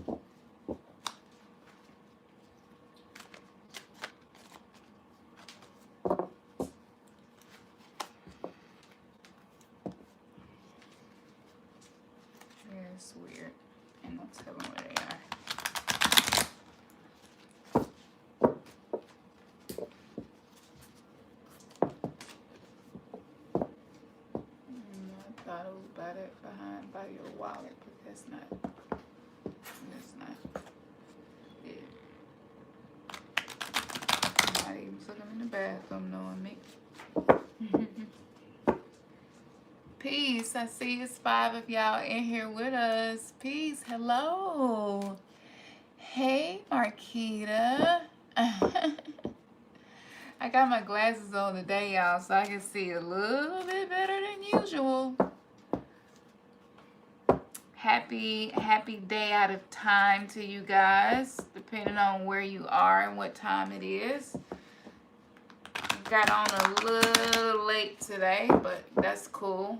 Yeah, it's weird. I'm not telling where they are. I thought it was by your wallet, but that's not. That's not it. I'm not even took them in the bathroom knowing me. Peace. I see it's 5 of y'all in here with us. Peace. Hello. Hey, Marquita. I got my glasses on today, y'all, so I can see a little bit better than usual. Happy day out of time to you guys, depending on where you are and what time it is. Got on a little late today, but that's cool.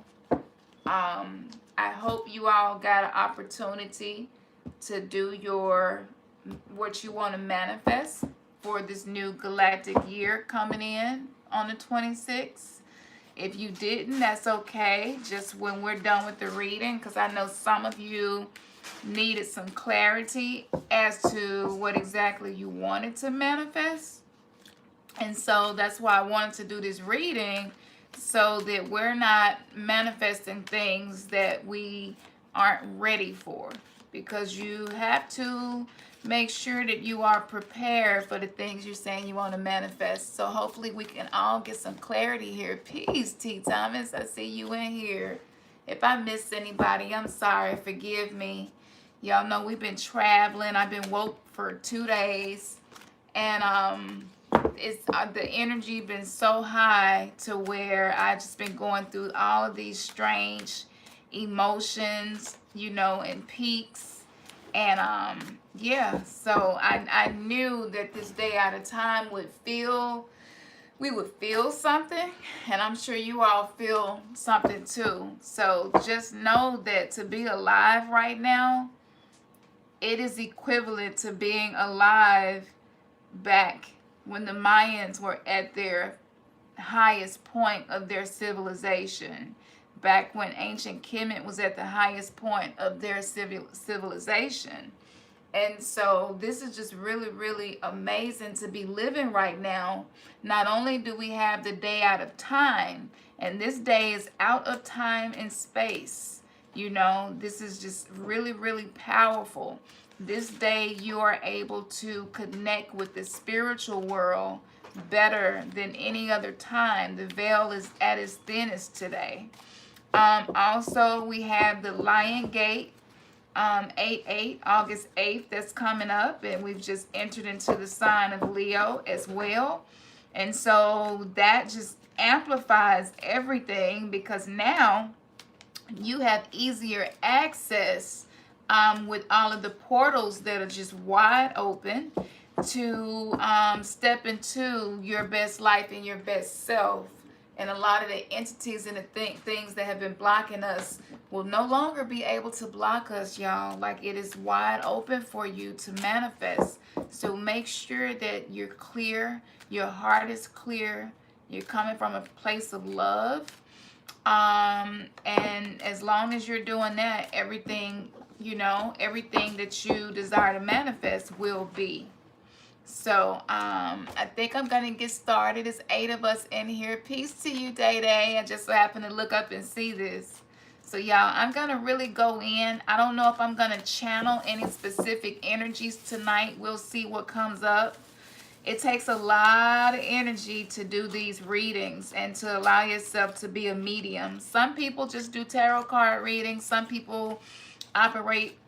I hope you all got an opportunity to do what you want to manifest for this new galactic year coming in on the 26th. If you didn't, that's okay. Just when we're done with the reading, because I know some of you needed some clarity as to what exactly you wanted to manifest. And so that's why I wanted to do this reading, so that we're not manifesting things that we aren't ready for. Because you have to make sure that you are prepared for the things you're saying you want to manifest. So hopefully we can all get some clarity here. Peace, T. Thomas. I see you in here. If I missed anybody, I'm sorry. Forgive me. Y'all know we've been traveling. I've been woke for 2 days. And it's the energy been so high to where I just been going through all of these strange emotions, you know, and peaks. And yeah, so I knew that this day at a time we would feel something, and I'm sure you all feel something too. So just know that to be alive right now, it is equivalent to being alive back when the Mayans were at their highest point of their civilization, back when ancient Kemet was at the highest point of their civilization. And so this is just really, really amazing to be living right now. Not only do we have the day out of time, and this day is out of time and space. You know, this is just really, really powerful. This day you are able to connect with the spiritual world better than any other time. The veil is at its thinnest today. Also, we have the Lion Gate, 8/8, August 8th, that's coming up, and we've just entered into the sign of Leo as well. And so that just amplifies everything, because now you have easier access with all of the portals that are just wide open to step into your best life and your best self. And a lot of the entities and the things that have been blocking us will no longer be able to block us, y'all. Like, it is wide open for you to manifest. So make sure that you're clear, your heart is clear, you're coming from a place of love. And as long as you're doing that, everything, you know, everything that you desire to manifest will be. So I think I'm gonna get started. There's 8 of us in here. Peace to you, Day Day. I just so happened to look up and see this. So y'all, I'm gonna really go in. I don't know if I'm gonna channel any specific energies tonight. We'll see what comes up. It takes a lot of energy to do these readings and to allow yourself to be a medium. Some people just do tarot card readings. Some people operate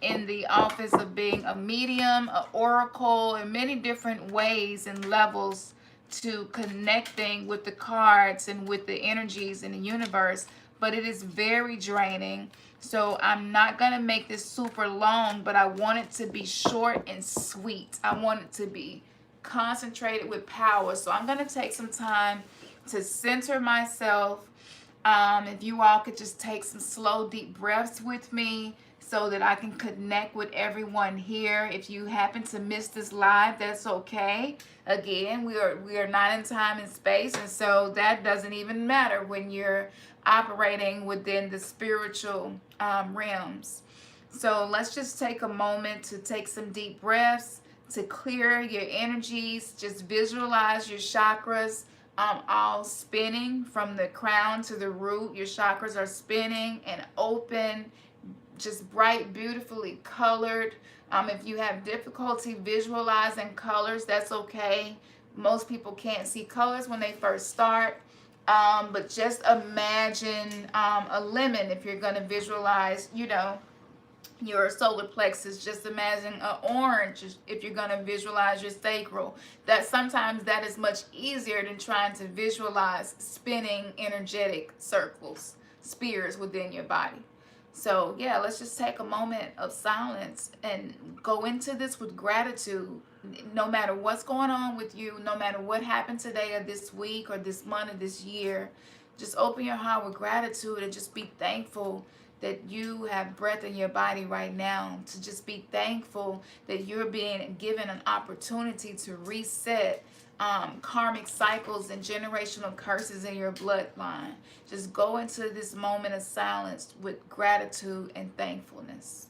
in the office of being a medium, an oracle, in many different ways and levels to connecting with the cards and with the energies in the universe. But it is very draining. So I'm not going to make this super long, but I want it to be short and sweet. I want it to be concentrated with power. So I'm going to take some time to center myself. If you all could just take some slow, deep breaths with me, so that I can connect with everyone here. If you happen to miss this live, that's okay. Again, we are not in time and space, and so that doesn't even matter when you're operating within the spiritual realms. So let's just take a moment to take some deep breaths to clear your energies. Just visualize your chakras all spinning from the crown to the root. Your chakras are spinning and open, just bright, beautifully colored. If you have difficulty visualizing colors, that's okay. Most people can't see colors when they first start. But just imagine a lemon if you're going to visualize, your solar plexus. Just imagine an orange if you're going to visualize your sacral. That is much easier than trying to visualize spinning energetic circles, spheres within your body. So yeah, let's just take a moment of silence and go into this with gratitude. No matter what's going on with you, no matter what happened today or this week or this month or this year, just open your heart with gratitude and just be thankful that you have breath in your body right now. To just be thankful that you're being given an opportunity to reset karmic cycles and generational curses in your bloodline. Just go into this moment of silence with gratitude and thankfulness.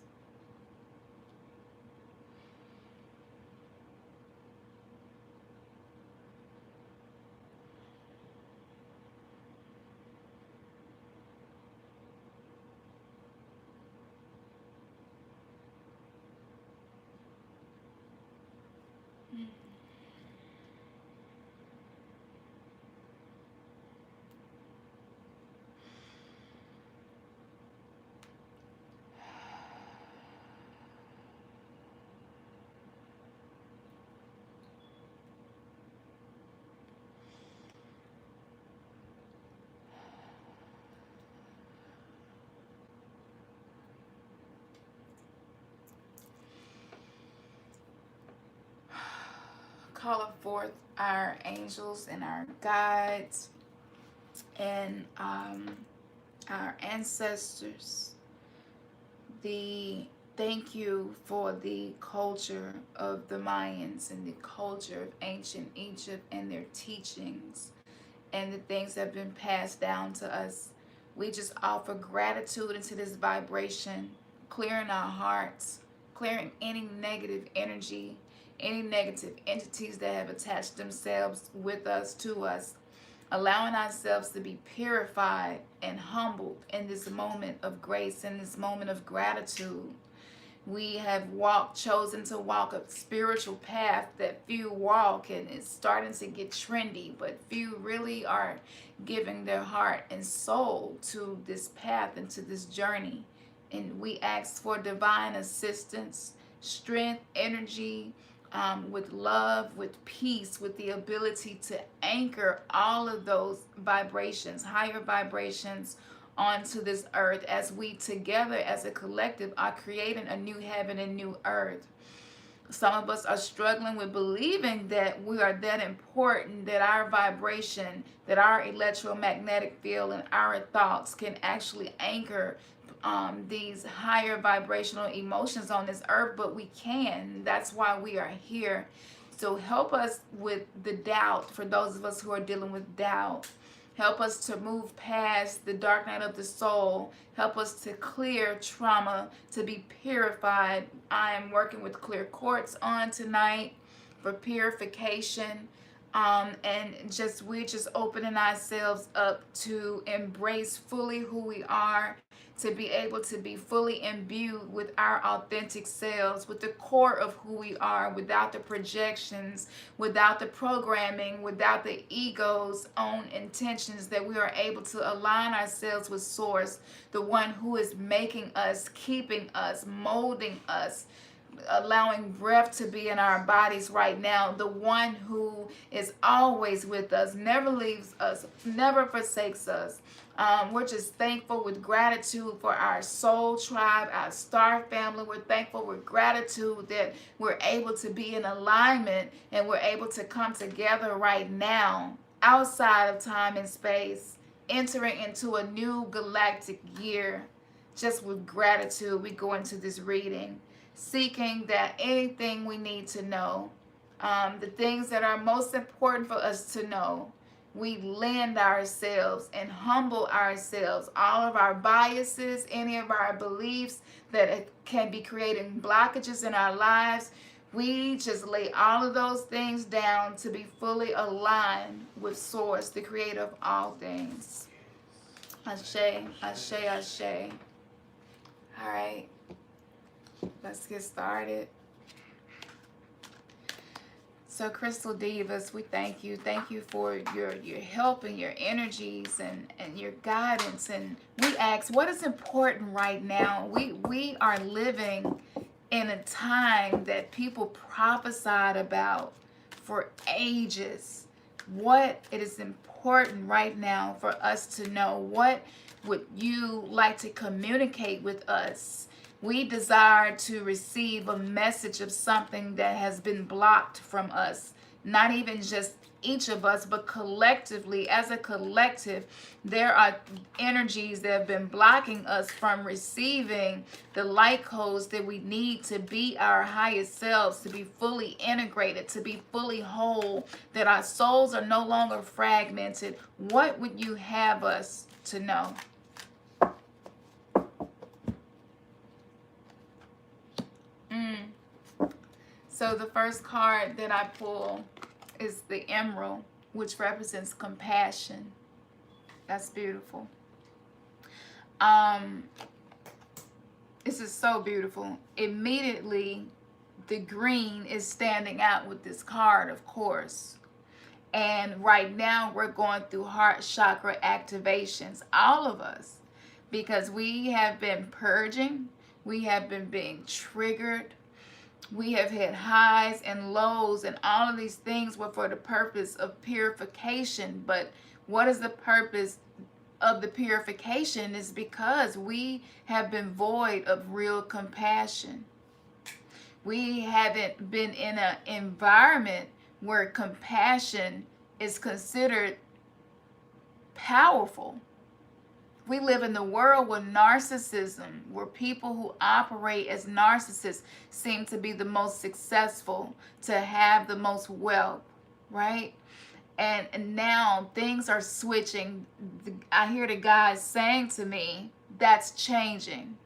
Calling forth our angels and our guides and our ancestors. Thank you for the culture of the Mayans and the culture of ancient Egypt and their teachings and the things that have been passed down to us. We just offer gratitude into this vibration, clearing our hearts, clearing any negative energy, any negative entities that have attached themselves with us, to us, allowing ourselves to be purified and humbled in this moment of grace, in this moment of gratitude. We have chosen to walk a spiritual path that few walk, and it's starting to get trendy, but few really are giving their heart and soul to this path and to this journey. And we ask for divine assistance, strength, energy, with love, with peace, with the ability to anchor all of those vibrations, higher vibrations, onto this earth, as we together as a collective are creating a new heaven and new earth. Some of us are struggling with believing that we are that important, that our vibration, that our electromagnetic field and our thoughts can actually anchor these higher vibrational emotions on this earth, but we can. That's why we are here. So help us with the doubt, for those of us who are dealing with doubt. Help us to move past the dark night of the soul. Help us to clear trauma, to be purified. I am working with clear quartz on tonight for purification. And we're just opening ourselves up to embrace fully who we are, to be able to be fully imbued with our authentic selves, with the core of who we are, without the projections, without the programming, without the ego's own intentions, that we are able to align ourselves with Source, the one who is making us, keeping us, molding us, allowing breath to be in our bodies right now, the one who is always with us, never leaves us, never forsakes us. We're just thankful with gratitude for our soul tribe, our star family. We're thankful with gratitude that we're able to be in alignment and we're able to come together right now outside of time and space, entering into a new galactic year. just with gratitude, we go into this reading, seeking that anything we need to know, the things that are most important for us to know, we lend ourselves and humble ourselves, all of our biases, any of our beliefs that can be creating blockages in our lives. We just lay all of those things down to be fully aligned with Source, the creator of all things. Ashe, ashe, ashe. All right, let's get started. So Crystal Divas, we thank you. Thank you for your help and your energies and your guidance. And we ask, what is important right now? We are living in a time that people prophesied about for ages. What it is important right now for us to know. What would you like to communicate with us? We desire to receive a message of something that has been blocked from us. Not even just each of us, but collectively, as a collective, there are energies that have been blocking us from receiving the light codes that we need to be our highest selves, to be fully integrated, to be fully whole, that our souls are no longer fragmented. What would you have us to know? So the first card that I pull is the Emerald, which represents compassion. That's beautiful. This is so beautiful. Immediately, the green is standing out with this card, of course. And right now, we're going through heart chakra activations, all of us, because we have been purging, we have been being triggered. We have had highs and lows, and all of these things were for the purpose of purification. But what is the purpose of the purification? Is because we have been void of real compassion. We haven't been in an environment where compassion is considered powerful. We live in the world with narcissism, where people who operate as narcissists seem to be the most successful, to have the most wealth, right? And now things are switching. I hear the guys saying to me, that's changing.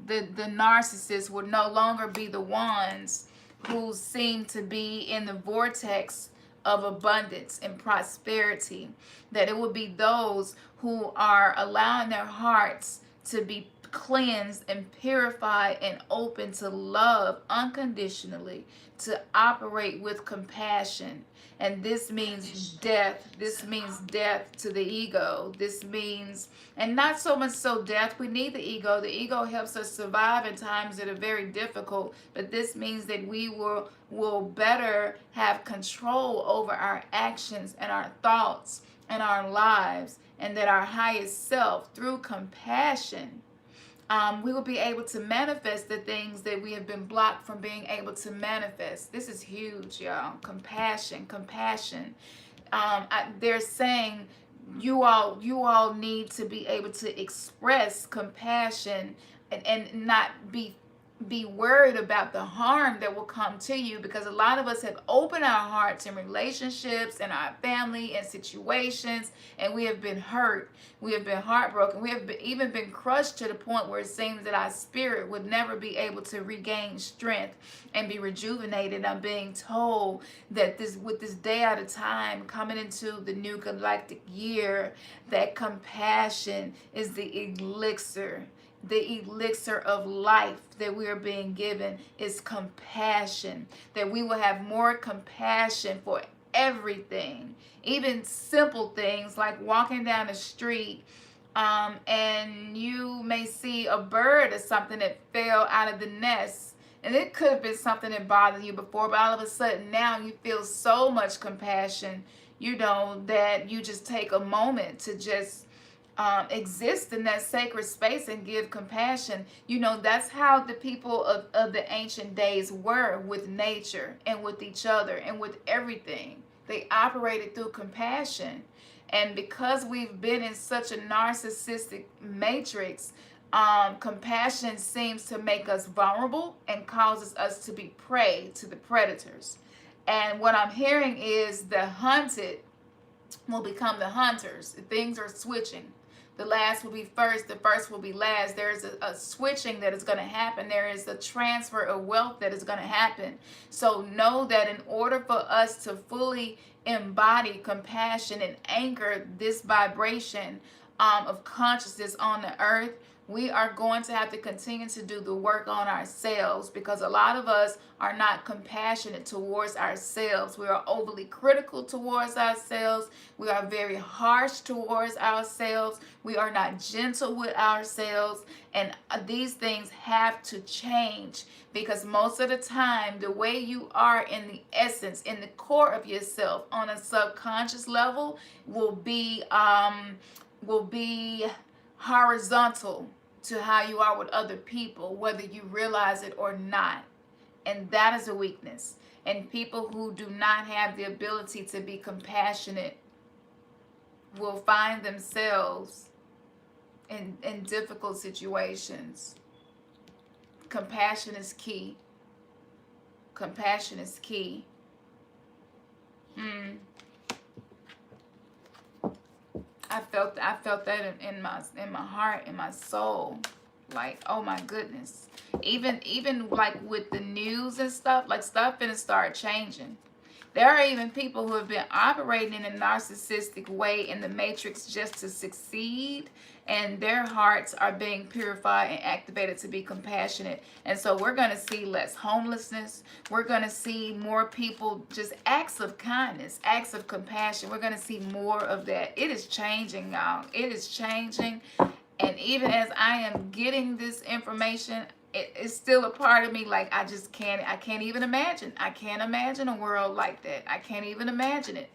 The narcissists will no longer be the ones who seem to be in the vortex of abundance and prosperity, that it will be those who are allowing their hearts to be cleansed and purified and open to love unconditionally, to operate with compassion. And this means death. This means death to the ego. This means, and not so much so death. We need the ego. The ego helps us survive in times that are very difficult. But this means that we will better have control over our actions and our thoughts and our lives, and that our highest self, through compassion, we will be able to manifest the things that we have been blocked from being able to manifest. This is huge, y'all. Compassion, compassion. They're saying you all need to be able to express compassion and not be worried about the harm that will come to you, because a lot of us have opened our hearts in relationships and our family and situations, and we have been hurt, we have been heartbroken, we have even been crushed to the point where it seems that our spirit would never be able to regain strength and be rejuvenated. I'm being told that with this day at a time coming into the new galactic year, that compassion is the elixir. The elixir of life that we are being given is compassion. That we will have more compassion for everything, even simple things like walking down the street, and you may see a bird or something that fell out of the nest, and it could have been something that bothered you before, but all of a sudden now you feel so much compassion, that you just take a moment to just exist in that sacred space and give compassion. That's how the people of the ancient days were with nature and with each other and with everything. They operated through compassion. And because we've been in such a narcissistic matrix, Compassion seems to make us vulnerable and causes us to be prey to the predators. And what I'm hearing is the hunted will become the hunters. Things are switching. The last will be first, the first will be last. There's a switching that is going to happen. There is a transfer of wealth that is going to happen. So know that in order for us to fully embody compassion and anchor this vibration of consciousness on the earth, we are going to have to continue to do the work on ourselves, because a lot of us are not compassionate towards ourselves. We are overly critical towards ourselves. We are very harsh towards ourselves. We are not gentle with ourselves. And these things have to change, because most of the time, the way you are in the essence, in the core of yourself on a subconscious level will be horizontal to how you are with other people, whether you realize it or not. And that is a weakness. And people who do not have the ability to be compassionate will find themselves in difficult situations. Compassion is key. Compassion is key. I felt that in my heart, in my soul. Like, oh my goodness. Even like with the news and stuff, like stuff finna start changing. There are even people who have been operating in a narcissistic way in the matrix just to succeed, and their hearts are being purified and activated to be compassionate. And so we're going to see less homelessness. We're going to see more people, just acts of kindness, acts of compassion. We're going to see more of that. It is changing, y'all. It is changing. And even as I am getting this information, it's still a part of me, like I can't even imagine. I can't imagine a world like that. I can't even imagine it.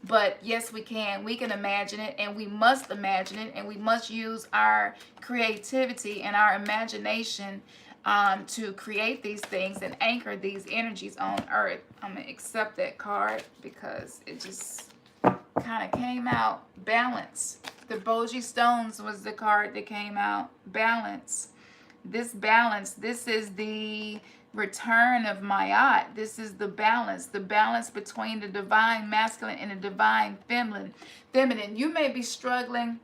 But yes, we can imagine it, and we must imagine it, and we must use our creativity and our imagination to create these things and anchor these energies on earth. I'm gonna accept that card because it just kind of came out. Balance. The Boji Stones was the card that came out. Balance. This balance, this is the return of Ma'at. This is the balance between the divine masculine and the divine feminine. You may be struggling,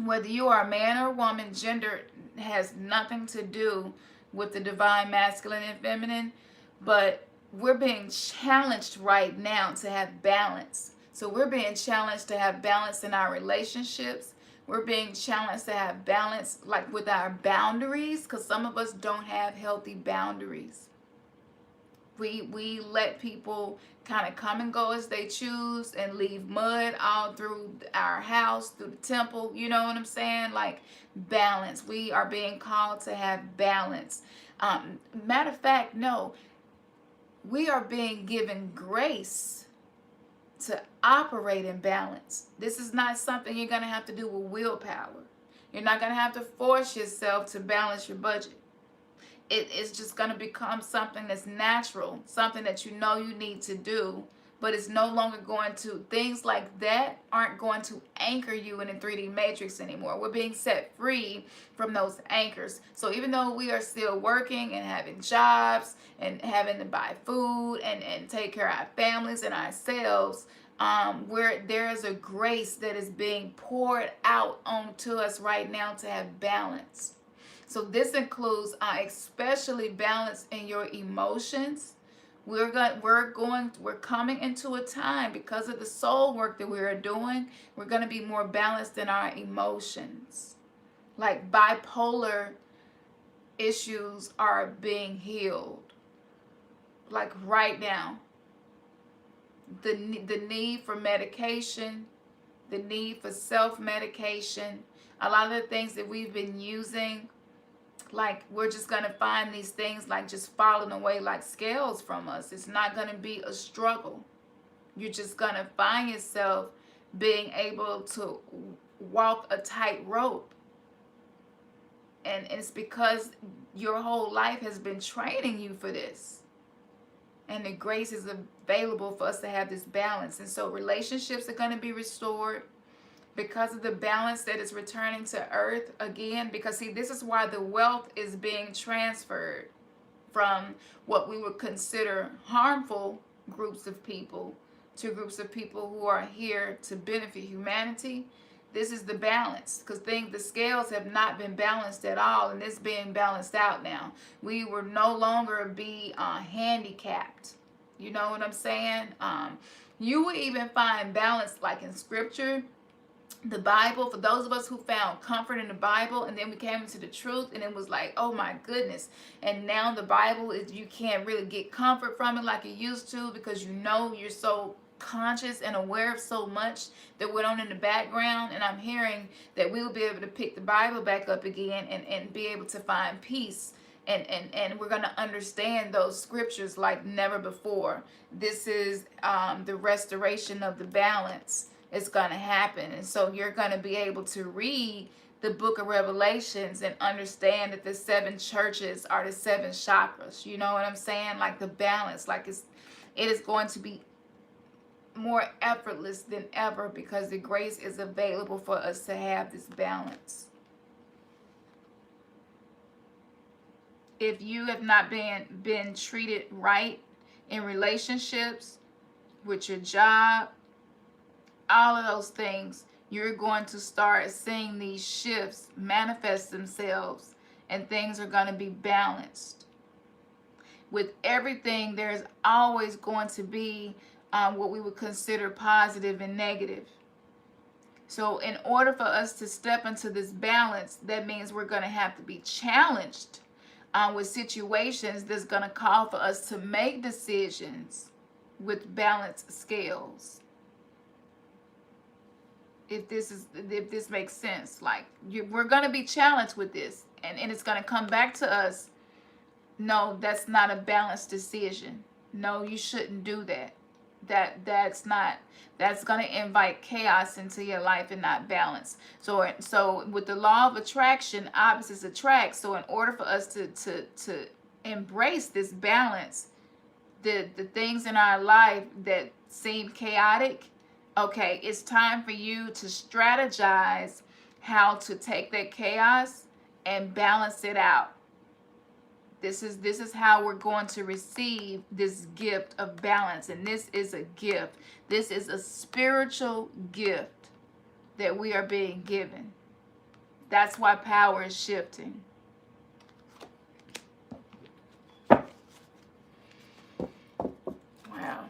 whether you are a man or a woman. Gender has nothing to do with the divine masculine and feminine, but we're being challenged right now to have balance. So we're being challenged to have balance in our relationships. We're being challenged to have balance, like with our boundaries, because some of us don't have healthy boundaries. We let people kind of come and go as they choose and leave mud all through our house, through the temple. You know what I'm saying? Like, balance. We are being called to have balance. Matter of fact, no. We are being given grace to operate in balance. This is not something you're going to have to do with willpower. You're not going to have to force yourself to balance your budget. It's just going to become something that's natural, something that you know you need to do, but it's no longer going to, things like that aren't going to anchor you in a 3D matrix anymore. We're being set free from those anchors. So even though we are still working and having jobs and having to buy food and take care of our families and ourselves, where there is a grace that is being poured out onto us right now to have balance. So this includes especially balance in your emotions. We're coming into a time, because of the soul work that we are doing, we're going to be more balanced in our emotions. Like, bipolar issues are being healed. Like right now. The need for medication, the need for self-medication, a lot of the things that we've been using, like, we're just going to find these things like just falling away like scales from us. It's not going to be a struggle. You're just going to find yourself being able to walk a tightrope. And it's because your whole life has been training you for this. And the grace is available for us to have this balance. And so relationships are going to be restored. because of the balance that is returning to earth again. Because see, this is why the wealth is being transferred from what we would consider harmful groups of people to groups of people who are here to benefit humanity. This is the balance, because the scales have not been balanced at all, and it's being balanced out now. We will no longer be handicapped. You know what I'm saying? You will even find balance like in scripture, the Bible. For those of us who found comfort in the Bible, and then we came into the truth, and it was like, oh my goodness. And now the Bible is, you can't really get comfort from it like you used to, because you know you're so conscious and aware of so much that went on in the background. And I'm hearing that we will be able to pick the Bible back up again and be able to find peace. And we're going to understand those scriptures like never before. This is the restoration of the balance. It's going to happen. And so you're going to be able to read the book of Revelations and understand that the 7 churches are the 7 chakras. You know what I'm saying? Like the balance, like it is going to be more effortless than ever, because the grace is available for us to have this balance. If you have not been treated right in relationships, with your job, all of those things, you're going to start seeing these shifts manifest themselves, and things are going to be balanced. With everything, there's always going to be what we would consider positive and negative. So in order for us to step into this balance, that means we're going to have to be challenged with situations that's going to call for us to make decisions with balanced scales. If this makes sense, like we're going to be challenged with this, and it's going to come back to us. No, that's not a balanced decision. No, you shouldn't do that. That's going to invite chaos into your life and not balance. So with the law of attraction, opposites attract. So in order for us to embrace this balance, the things in our life that seem chaotic, okay, it's time for you to strategize how to take that chaos and balance it out. This is how we're going to receive this gift of balance. And this is a gift. This is a spiritual gift that we are being given. That's why power is shifting. Wow.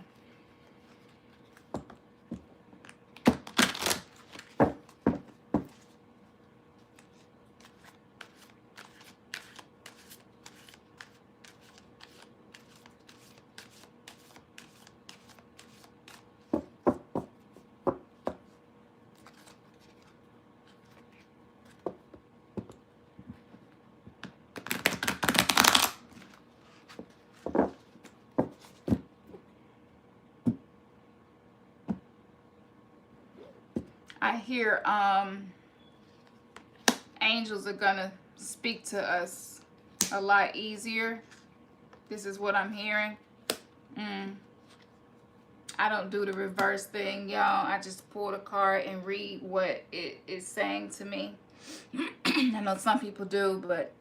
I hear angels are gonna speak to us a lot easier. This is what I'm hearing. I don't do the reverse thing, y'all. I just pull the card and read what it is saying to me. I know some people do, but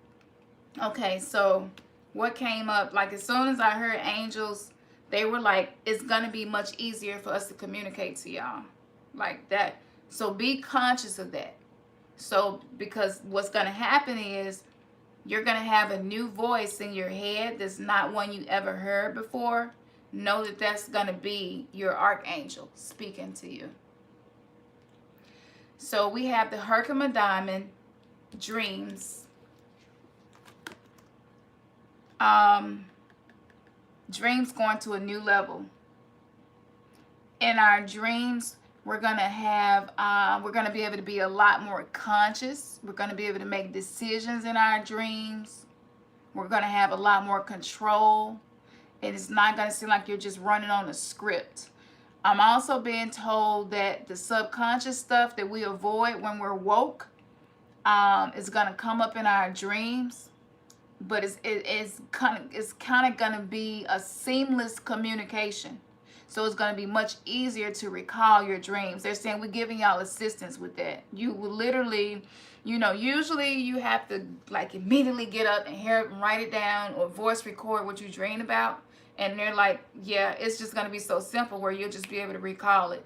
okay. So what came up, like as soon as I heard angels, they were like, it's gonna be much easier for us to communicate to y'all, like that. So be conscious of that. So because what's going to happen is you're going to have a new voice in your head that's not one you ever heard before. Know that that's going to be your archangel speaking to you. So we have the Herkimer Diamond, dreams. Dreams going to a new level. In our dreams, we're going to be able to be a lot more conscious. We're going to be able to make decisions in our dreams. We're going to have a lot more control. And it's not going to seem like you're just running on a script. I'm also being told that the subconscious stuff that we avoid when we're woke is going to come up in our dreams. But it's kind of going to be a seamless communication. So it's going to be much easier to recall your dreams. They're saying we're giving y'all assistance with that. You will literally, you know, usually you have to like immediately get up and hear it and write it down or voice record what you dreamed about. And they're like, yeah, it's just going to be so simple where you'll just be able to recall it.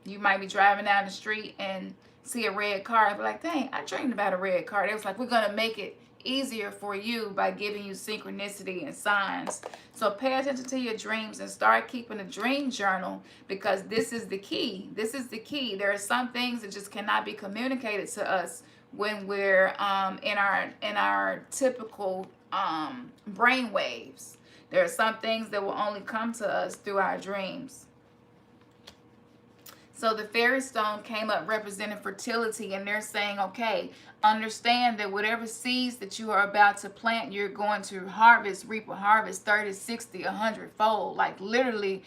You might be driving down the street and see a red car and be like, dang, I dreamed about a red car. It was like, we're going to make it easier for you by giving you synchronicity and signs. So pay attention to your dreams and start keeping a dream journal, because this is the key. This is the key. There are some things that just cannot be communicated to us when we're in our typical brain waves. There are some things that will only come to us through our dreams. So the fairy stone came up representing fertility, and they're saying, okay, understand that whatever seeds that you are about to plant, you're going to harvest, reap a harvest 30, 60, 100 fold. Like literally,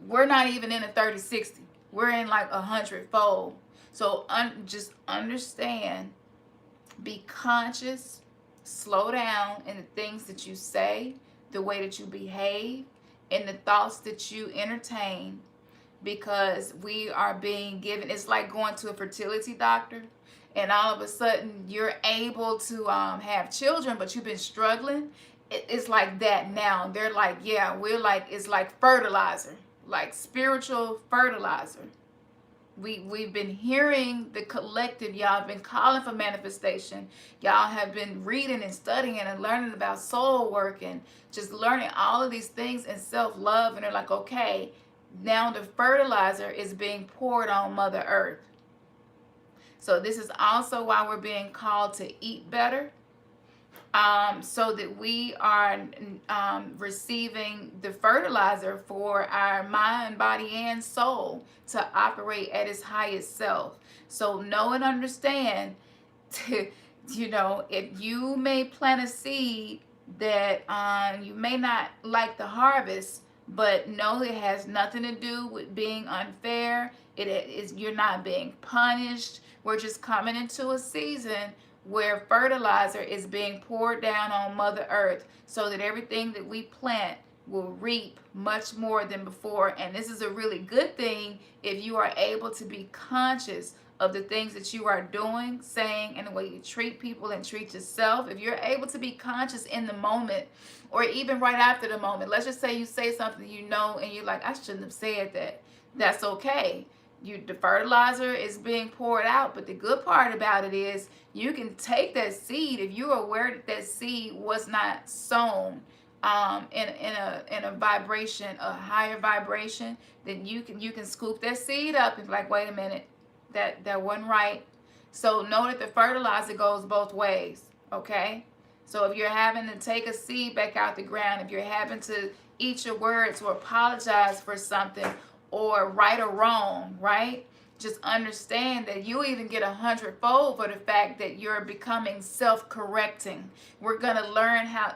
we're not even in a 30, 60. We're in like 100 fold. So just understand, be conscious, slow down in the things that you say, the way that you behave, and the thoughts that you entertain, because we are being given, it's like going to a fertility doctor and all of a sudden you're able to have children, but you've been struggling. It's like that now. They're like, yeah, we're like, it's like fertilizer, like spiritual fertilizer. We've been hearing the collective. Y'all have been calling for manifestation. Y'all have been reading and studying and learning about soul work and just learning all of these things and self-love. And they're like, okay, now the fertilizer is being poured on Mother Earth. So this is also why we're being called to eat better, so that we are receiving the fertilizer for our mind, body, and soul to operate at its highest self. So know and understand, you know, if you may plant a seed that you may not like the harvest, but no, it has nothing to do with being unfair. It is, you're not being punished. We're just coming into a season where fertilizer is being poured down on Mother Earth, so that everything that we plant will reap much more than before. And this is a really good thing if you are able to be conscious of the things that you are doing, saying, and the way you treat people and treat yourself. If you're able to be conscious in the moment, or even right after the moment. Let's just say you say something you know and you're like, I shouldn't have said that. That's okay. The fertilizer is being poured out, but the good part about it is you can take that seed, if you're aware that that seed was not sown in a vibration, a higher vibration, then you can scoop that seed up and be like, wait a minute, that wasn't right. So know that the fertilizer goes both ways, okay? So if you're having to take a seed back out the ground, if you're having to eat your words or apologize for something, or right or wrong, right? Just understand that you even get 100-fold for the fact that you're becoming self-correcting. We're going to learn how,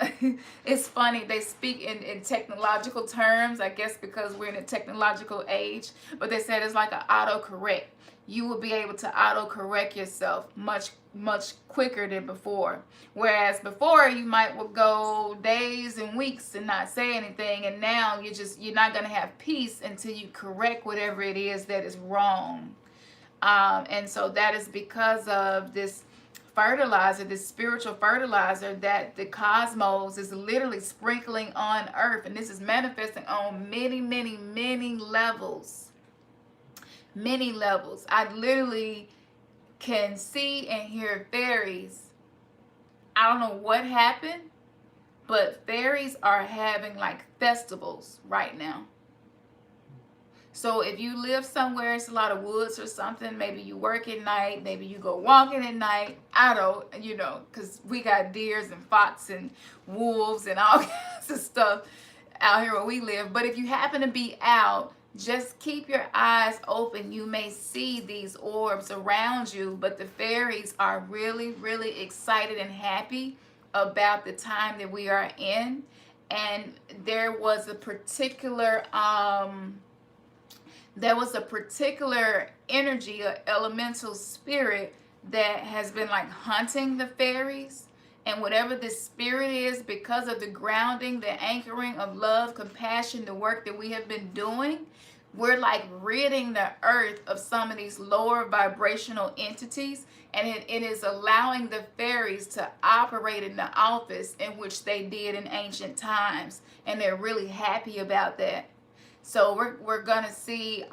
it's funny, they speak in technological terms, I guess because we're in a technological age, but they said it's like an autocorrect. You will be able to auto-correct yourself much quicker than before. Whereas before you might go days and weeks and not say anything, and now you're not going to have peace until you correct whatever it is that is wrong. And so that is because of this fertilizer, this spiritual fertilizer that the cosmos is literally sprinkling on Earth, and this is manifesting on many levels. Many levels. I literally can see and hear fairies. I don't know what happened, but fairies are having like festivals right now. So if you live somewhere, it's a lot of woods or something, maybe you work at night, maybe you go walking at night, I don't, you know, because we got deers and fox and wolves and all kinds of stuff out here where we live. But if you happen to be out, just keep your eyes open. You may see these orbs around you, but the fairies are really excited and happy about the time that we are in. And there was a particular energy, or elemental spirit that has been like hunting the fairies. And whatever this spirit is, because of the grounding, the anchoring of love, compassion, the work that we have been doing, we're like ridding the earth of some of these lower vibrational entities, and it is allowing the fairies to operate in the office in which they did in ancient times, and they're really happy about that. So we're gonna see,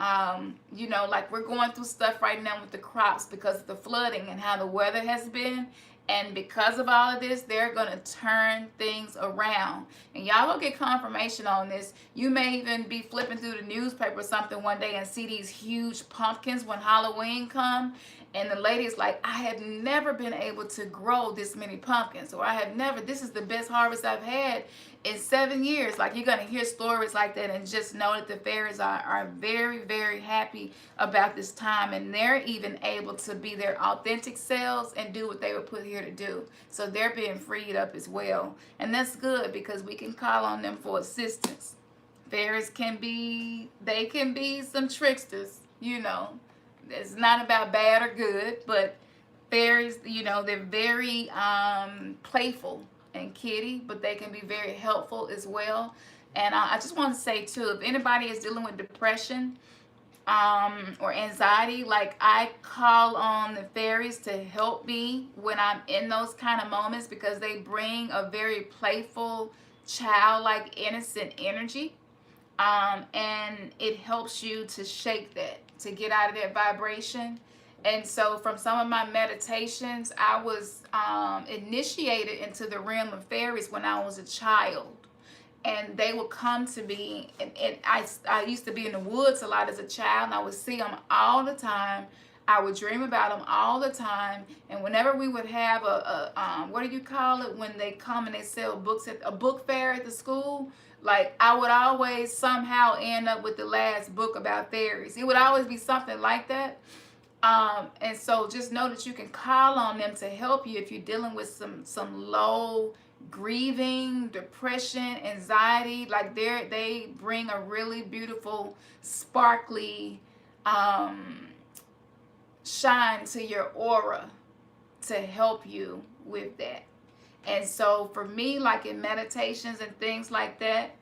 you know, like we're going through stuff right now with the crops because of the flooding and how the weather has been. And because of all of this, they're going to turn things around. And y'all will get confirmation on this. You may even be flipping through the newspaper or something one day and see these huge pumpkins when Halloween come. And the lady's like, I have never been able to grow this many pumpkins. Or I have never, this is the best harvest I've had in 7 years. Like, you're going to hear stories like that, and just know that the fairies are very, very happy about this time. And they're even able to be their authentic selves and do what they were put here to do. So they're being freed up as well. And that's good, because we can call on them for assistance. Fairies can be, they can be some tricksters, you know. It's not about bad or good, but fairies, you know, they're very playful and kitty, but they can be very helpful as well. And I just want to say too, if anybody is dealing with depression or anxiety, like, I call on the fairies to help me when I'm in those kind of moments, because they bring a very playful, childlike, innocent energy, and it helps you to shake that, to get out of that vibration. And so from some of my meditations, I was initiated into the realm of fairies when I was a child. And they would come to me, and I used to be in the woods a lot as a child, and I would see them all the time. I would dream about them all the time. And whenever we would have what do you call it, when they come and they sell books at a book fair at the school, like, I would always somehow end up with the last book about fairies. It would always be something like that. And so just know that you can call on them to help you if you're dealing with some low grieving, depression, anxiety. Like, they bring a really beautiful, sparkly shine to your aura to help you with that. And so for me, like in meditations and things like that,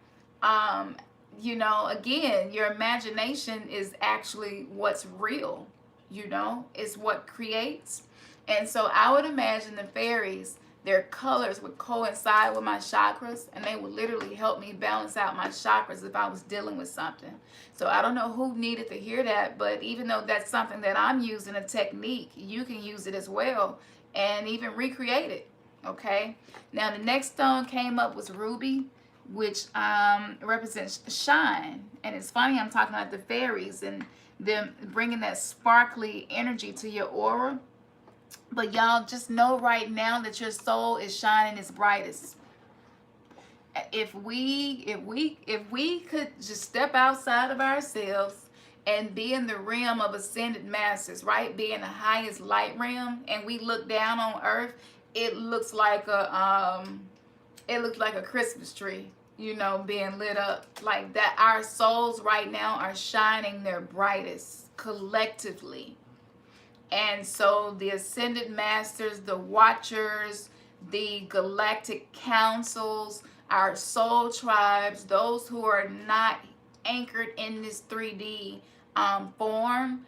you know, again, your imagination is actually what's real, you know, it's what creates. And so I would imagine the fairies, their colors would coincide with my chakras, and they would literally help me balance out my chakras if I was dealing with something. So I don't know who needed to hear that, but even though that's something that I'm using, a technique, you can use it as well and even recreate it. Okay, now the next stone came up was ruby, which represents shine. And it's funny, I'm talking about the fairies and them bringing that sparkly energy to your aura. But y'all just know right now that your soul is shining its brightest. If we could just step outside of ourselves and be in the realm of ascended masters, right? Be in the highest light realm, and we look down on earth, it looks like a Christmas tree, you know, being lit up like that. Our souls right now are shining their brightest collectively. And so the ascended masters, the watchers, the galactic councils, our soul tribes, those who are not anchored in this 3D form,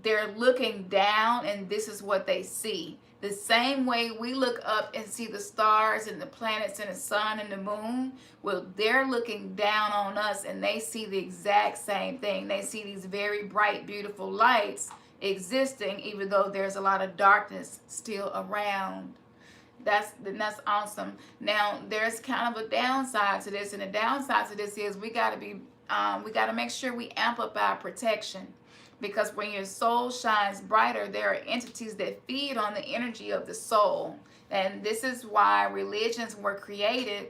they're looking down, and this is what they see. The same way we look up and see the stars and the planets and the sun and the moon, well, they're looking down on us, and they see the exact same thing. They see these very bright, beautiful lights existing, even though there's a lot of darkness still around. That's awesome. Now, there's kind of a downside to this, and the downside to this is we got to make sure we amp up our protection. Because when your soul shines brighter, there are entities that feed on the energy of the soul. And this is why religions were created.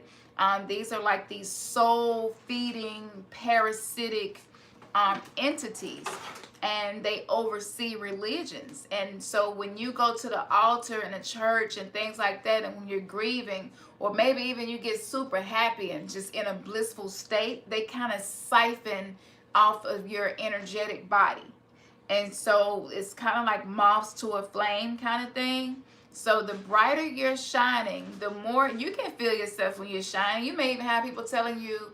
These are like these soul-feeding, parasitic entities. And they oversee religions. And so when you go to the altar in a church and things like that, and when you're grieving, or maybe even you get super happy and just in a blissful state, they kind of siphon off of your energetic body. And so it's kind of like moths to a flame kind of thing. So the brighter you're shining, the more you can feel yourself when you're shining. You may even have people telling you,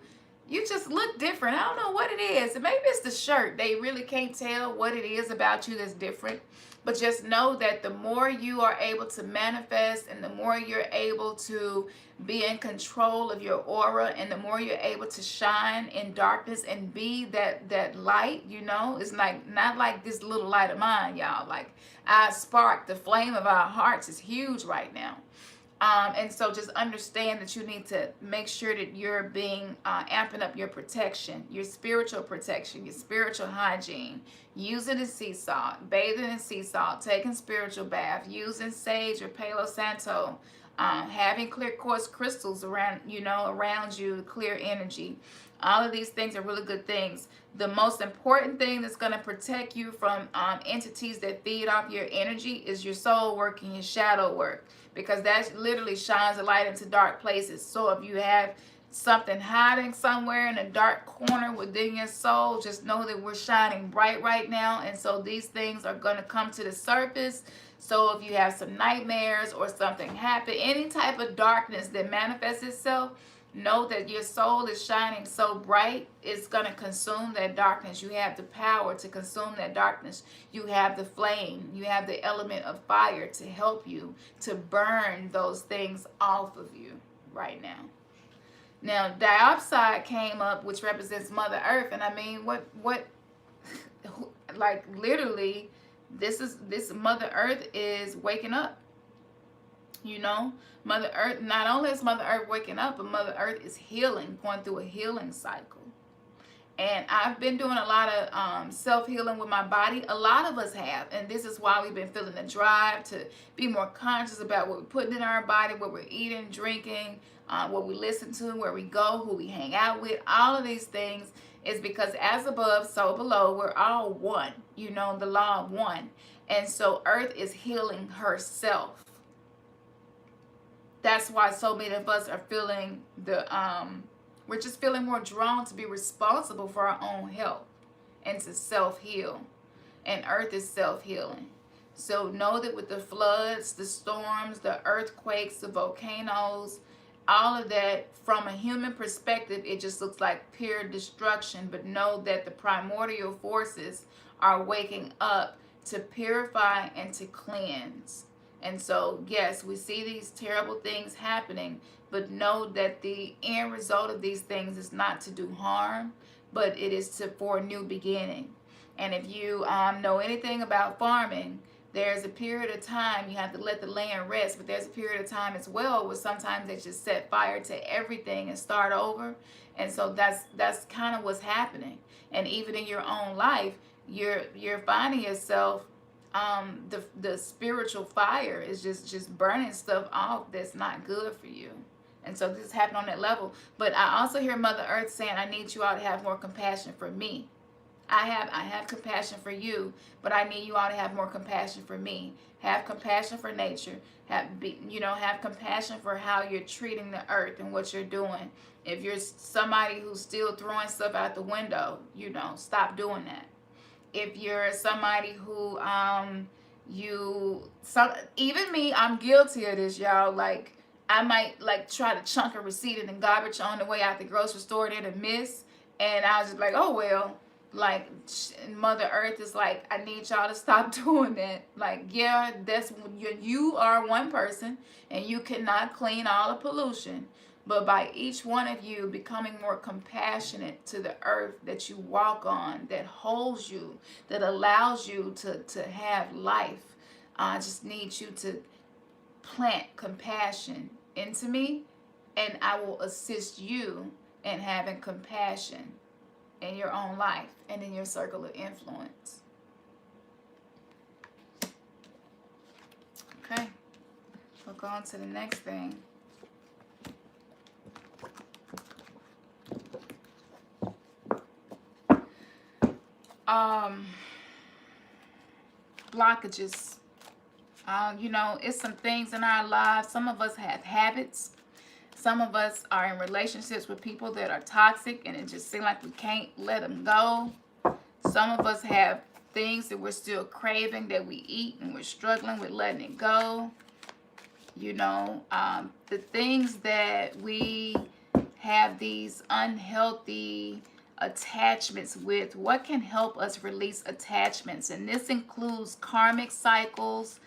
you just look different. I don't know what it is. Maybe it's the shirt. They really can't tell what it is about you that's different. But just know that the more you are able to manifest and the more you're able to be in control of your aura and the more you're able to shine in darkness and be that light, you know, it's like not like this little light of mine, y'all. Like I spark, the flame of our hearts is huge right now. And so just understand that you need to make sure that you're being amping up your protection, your spiritual protection, your spiritual hygiene, using the sea salt, bathing in sea salt, taking spiritual bath, using sage or Palo Santo, having clear quartz crystals around, you know, around you, clear energy. All of these things are really good things. The most important thing that's going to protect you from entities that feed off your energy is your soul work and your shadow work, because that literally shines a light into dark places. So if you have something hiding somewhere in a dark corner within your soul, just know that we're shining bright right now. And so these things are going to come to the surface. So if you have some nightmares or something happen, any type of darkness that manifests itself, know that your soul is shining so bright, it's going to consume that darkness. You have the power to consume that darkness. You have the flame. You have the element of fire to help you to burn those things off of you right now. Now, diopside came up, which represents Mother Earth. And I mean, what, like literally, this Mother Earth is waking up. You know, Mother Earth, not only is Mother Earth waking up, but Mother Earth is healing, going through a healing cycle. And I've been doing a lot of self-healing with my body. A lot of us have. And this is why we've been feeling the drive to be more conscious about what we're putting in our body, what we're eating, drinking, what we listen to, where we go, who we hang out with. All of these things is because as above, so below, we're all one. You know, the law of one. And so Earth is healing herself. That's why so many of us are feeling we're just feeling more drawn to be responsible for our own health and to self-heal. And Earth is self-healing. So know that with the floods, the storms, the earthquakes, the volcanoes, all of that, from a human perspective, it just looks like pure destruction. But know that the primordial forces are waking up to purify and to cleanse. And so, yes, we see these terrible things happening, but know that the end result of these things is not to do harm, but it is for a new beginning. And if you know anything about farming, there's a period of time you have to let the land rest, but there's a period of time as well where sometimes they just set fire to everything and start over. And so that's kind of what's happening. And even in your own life, you're finding yourself the spiritual fire is just burning stuff off that's not good for you. And so this happened on that level. But I also hear Mother Earth saying, I need you all to have more compassion for me. I have compassion for you, but I need you all to have more compassion for me. Have compassion for nature. Have compassion for how you're treating the earth and what you're doing. If you're somebody who's still throwing stuff out the window, stop doing that. If you're somebody who even me, I'm guilty of this, y'all. Like I might try to chunk a receipt in the garbage on the way out the grocery store there to miss, and I was just like, oh well. Like Mother Earth is like, I need y'all to stop doing that. Like, yeah, you are one person and you cannot clean all the pollution. But by each one of you becoming more compassionate to the earth that you walk on, that holds you, that allows you to have life, I just need you to plant compassion into me, and I will assist you in having compassion in your own life and in your circle of influence. Okay, we'll go on to the next thing. Blockages. It's some things in our lives. Some of us have habits. Some of us are in relationships with people that are toxic and it just seems like we can't let them go. Some of us have things that we're still craving that we eat and we're struggling with letting it go. You know, the things that we have these unhealthy attachments with, what can help us release attachments? And this includes karmic cycles.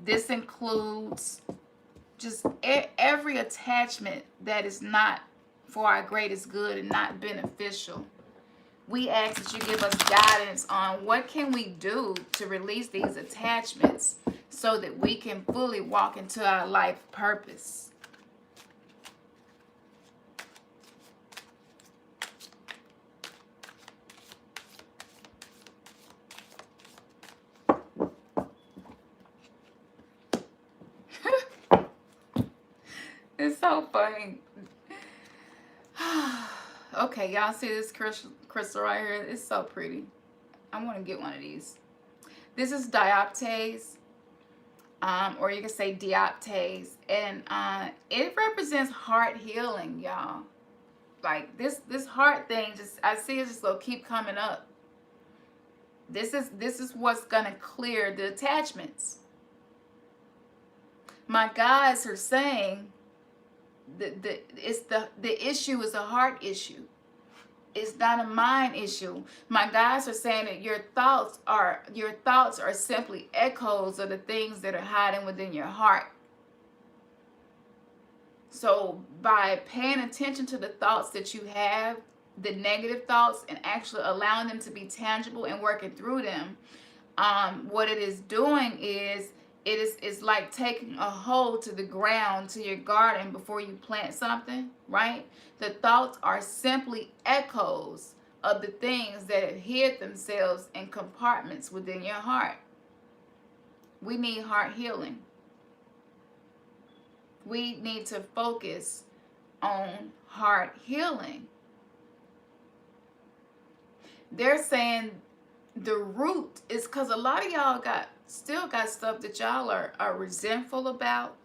This includes just every attachment that is not for our greatest good and not beneficial. We ask that you give us guidance on what can we do to release these attachments so that we can fully walk into our life purpose. It's so funny. Okay, y'all see this crystal right here? It's so pretty. I want to get one of these. This is dioptase, or you can say dioptase, and it represents heart healing, y'all. Like this heart thing, just I see it just gonna keep coming up. This is what's gonna clear the attachments. My guides are saying the issue is a heart issue. It's not a mind issue. My guides are saying that your thoughts are simply echoes of the things that are hiding within your heart. So by paying attention to the thoughts that you have, the negative thoughts, and actually allowing them to be tangible and working through them, what it is doing is it's like taking a hoe to the ground, to your garden before you plant something, right? The thoughts are simply echoes of the things that have hid themselves in compartments within your heart. We need heart healing. We need to focus on heart healing. They're saying the root is because a lot of y'all still got stuff that y'all are resentful about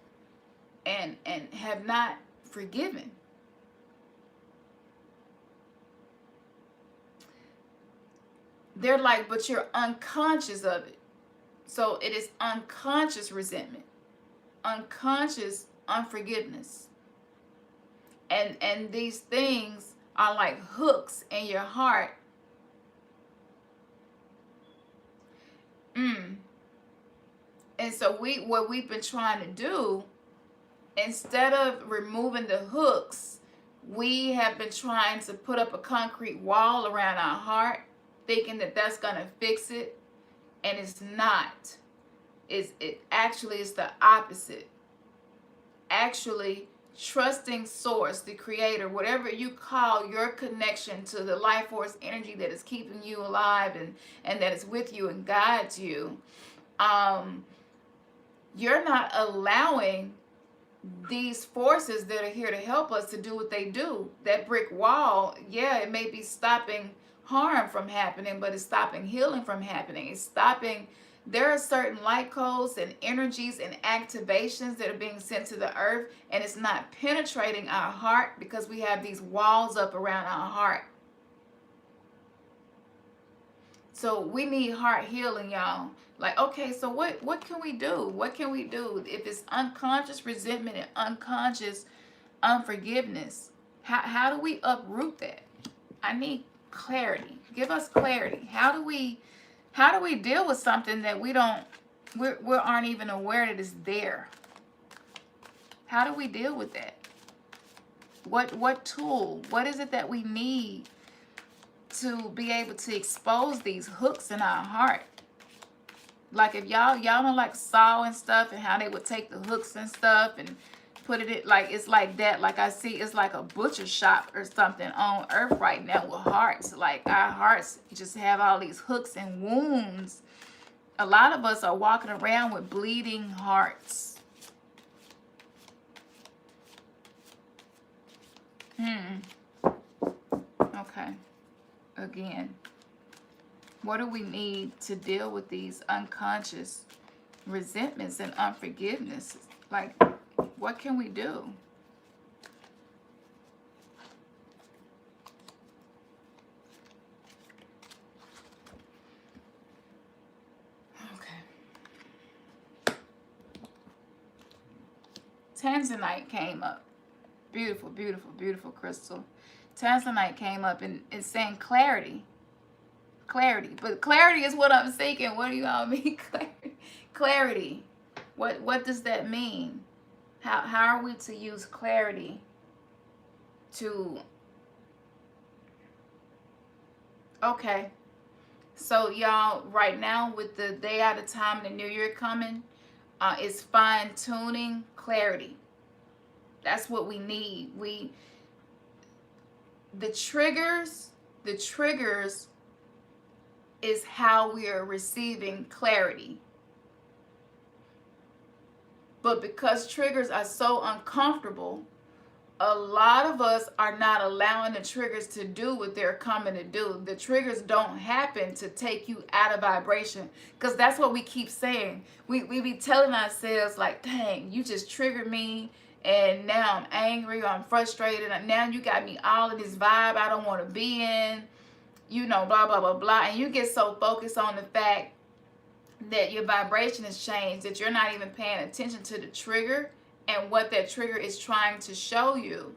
and have not forgiven. They're like, but you're unconscious of it. So it is unconscious resentment, unconscious unforgiveness. And these things are like hooks in your heart. And so what we've been trying to do, instead of removing the hooks, we have been trying to put up a concrete wall around our heart, thinking that that's gonna fix it, and it's not. It actually is the opposite. Actually, trusting source, the creator, whatever you call your connection to the life force energy that is keeping you alive and that is with you and guides you, you're not allowing these forces that are here to help us to do what they do. That brick wall, yeah, it may be stopping harm from happening, but it's stopping healing from happening. It's stopping. There are certain light codes and energies and activations that are being sent to the earth, and it's not penetrating our heart because we have these walls up around our heart. So we need heart healing, y'all. Like, okay, so what can we do? What can we do if it's unconscious resentment and unconscious unforgiveness? How do we uproot that? I need clarity. Give us clarity. How do we deal with something that we aren't even aware that it's there? How do we deal with that? What tool? What is it that we need to be able to expose these hooks in our heart? Like if y'all know like Saw and stuff, and how they would take the hooks and stuff and put it in, like it's like that. Like I see it's like a butcher shop or something on earth right now with hearts. Like our hearts just have all these hooks and wounds. A lot of us are walking around with bleeding hearts. Okay. Again, what do we need to deal with these unconscious resentments and unforgiveness? Like, what can we do? Okay. Tanzanite came up. Beautiful, beautiful, beautiful crystal. Tanzanite came up and it's saying clarity. Clarity. But clarity is what I'm seeking. What do you all mean? Clarity. What does that mean? How are we to use clarity to... Okay. So y'all, right now with the day at a time, the new year coming, it's fine-tuning clarity. That's what we need. The triggers is how we are receiving clarity. But because triggers are so uncomfortable, a lot of us are not allowing the triggers to do what they're coming to do. The triggers don't happen to take you out of vibration, because that's what we keep saying. We be telling ourselves like, dang, you just triggered me and now I'm angry or I'm frustrated and now you got me all in this vibe I don't want to be in, you know, blah, blah, blah, blah. And you get so focused on the fact that your vibration has changed that you're not even paying attention to the trigger and what that trigger is trying to show you.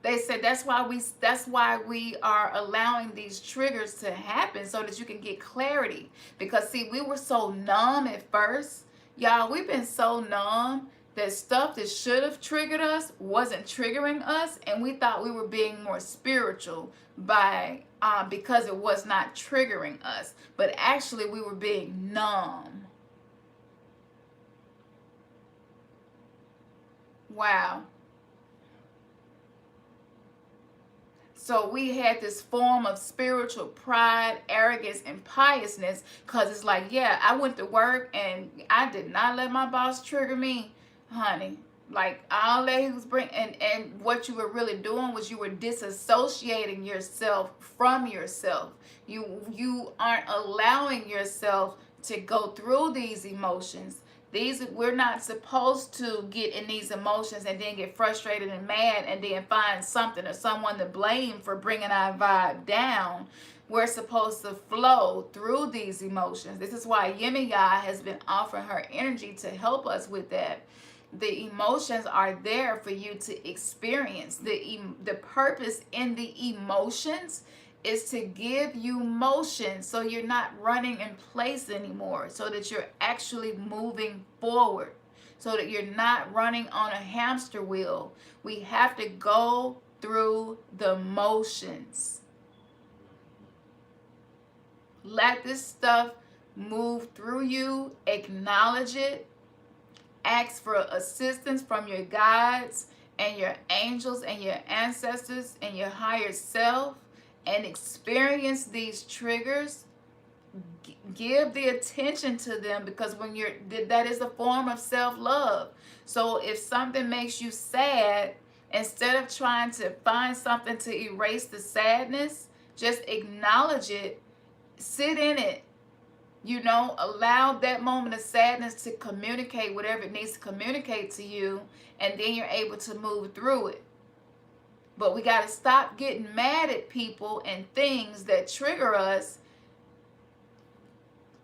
They said that's why we are allowing these triggers to happen, so that you can get clarity. Because see, we were so numb at first. Y'all, we've been so numb that stuff that should have triggered us wasn't triggering us, and we thought we were being more spiritual by because it was not triggering us. But actually we were being numb. Wow. So we had this form of spiritual pride, arrogance, and piousness, because it's like, yeah, I went to work and I did not let my boss trigger me, honey. Like, all that he was bringing, and what you were really doing was you were disassociating yourself from yourself. You aren't allowing yourself to go through these emotions. We're not supposed to get in these emotions and then get frustrated and mad and then find something or someone to blame for bringing our vibe down. We're supposed to flow through these emotions. This is why Yemaya has been offering her energy to help us with that. The emotions are there for you to experience. The purpose in the emotions is to give you motion, so you're not running in place anymore, so that you're actually moving forward, so that you're not running on a hamster wheel. We have to go through the motions. Let this stuff move through you. Acknowledge it. Ask for assistance from your guides and your angels and your ancestors and your higher self, and experience these triggers. Give the attention to them, because that is a form of self-love. So if something makes you sad, instead of trying to find something to erase the sadness, just acknowledge it, sit in it, you know, allow that moment of sadness to communicate whatever it needs to communicate to you, and then you're able to move through it. But we got to stop getting mad at people and things that trigger us,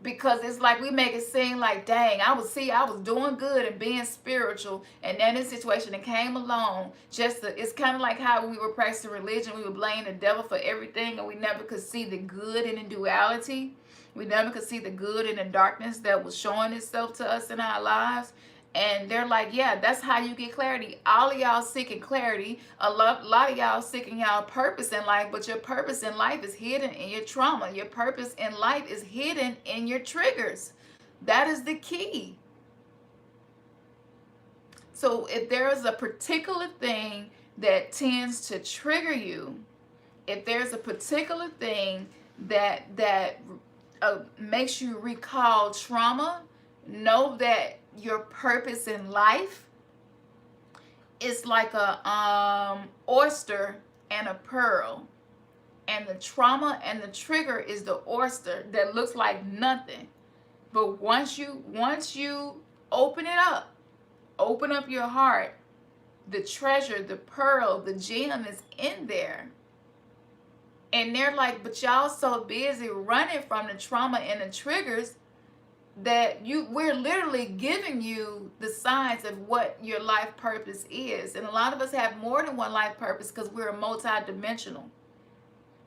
because it's like we make it seem like, dang, I was doing good and being spiritual, and then this situation that came along, it's kind of like how we were practicing religion. We would blame the devil for everything, and we never could see the good in the duality. We never could see the good in the darkness that was showing itself to us in our lives. And they're like, yeah, that's how you get clarity. All of y'all seeking clarity. A lot of y'all seeking y'all purpose in life, but your purpose in life is hidden in your trauma. Your purpose in life is hidden in your triggers. That is the key. So if there is a particular thing that tends to trigger you, if there's a particular thing that makes you recall trauma, know that your purpose in life is like a oyster and a pearl, and the trauma and the trigger is the oyster that looks like nothing. But once you open up your heart, the treasure, the pearl, the gem is in there. And they're like, but y'all so busy running from the trauma and the triggers that we're literally giving you the signs of what your life purpose is. And a lot of us have more than one life purpose because we're multi-dimensional.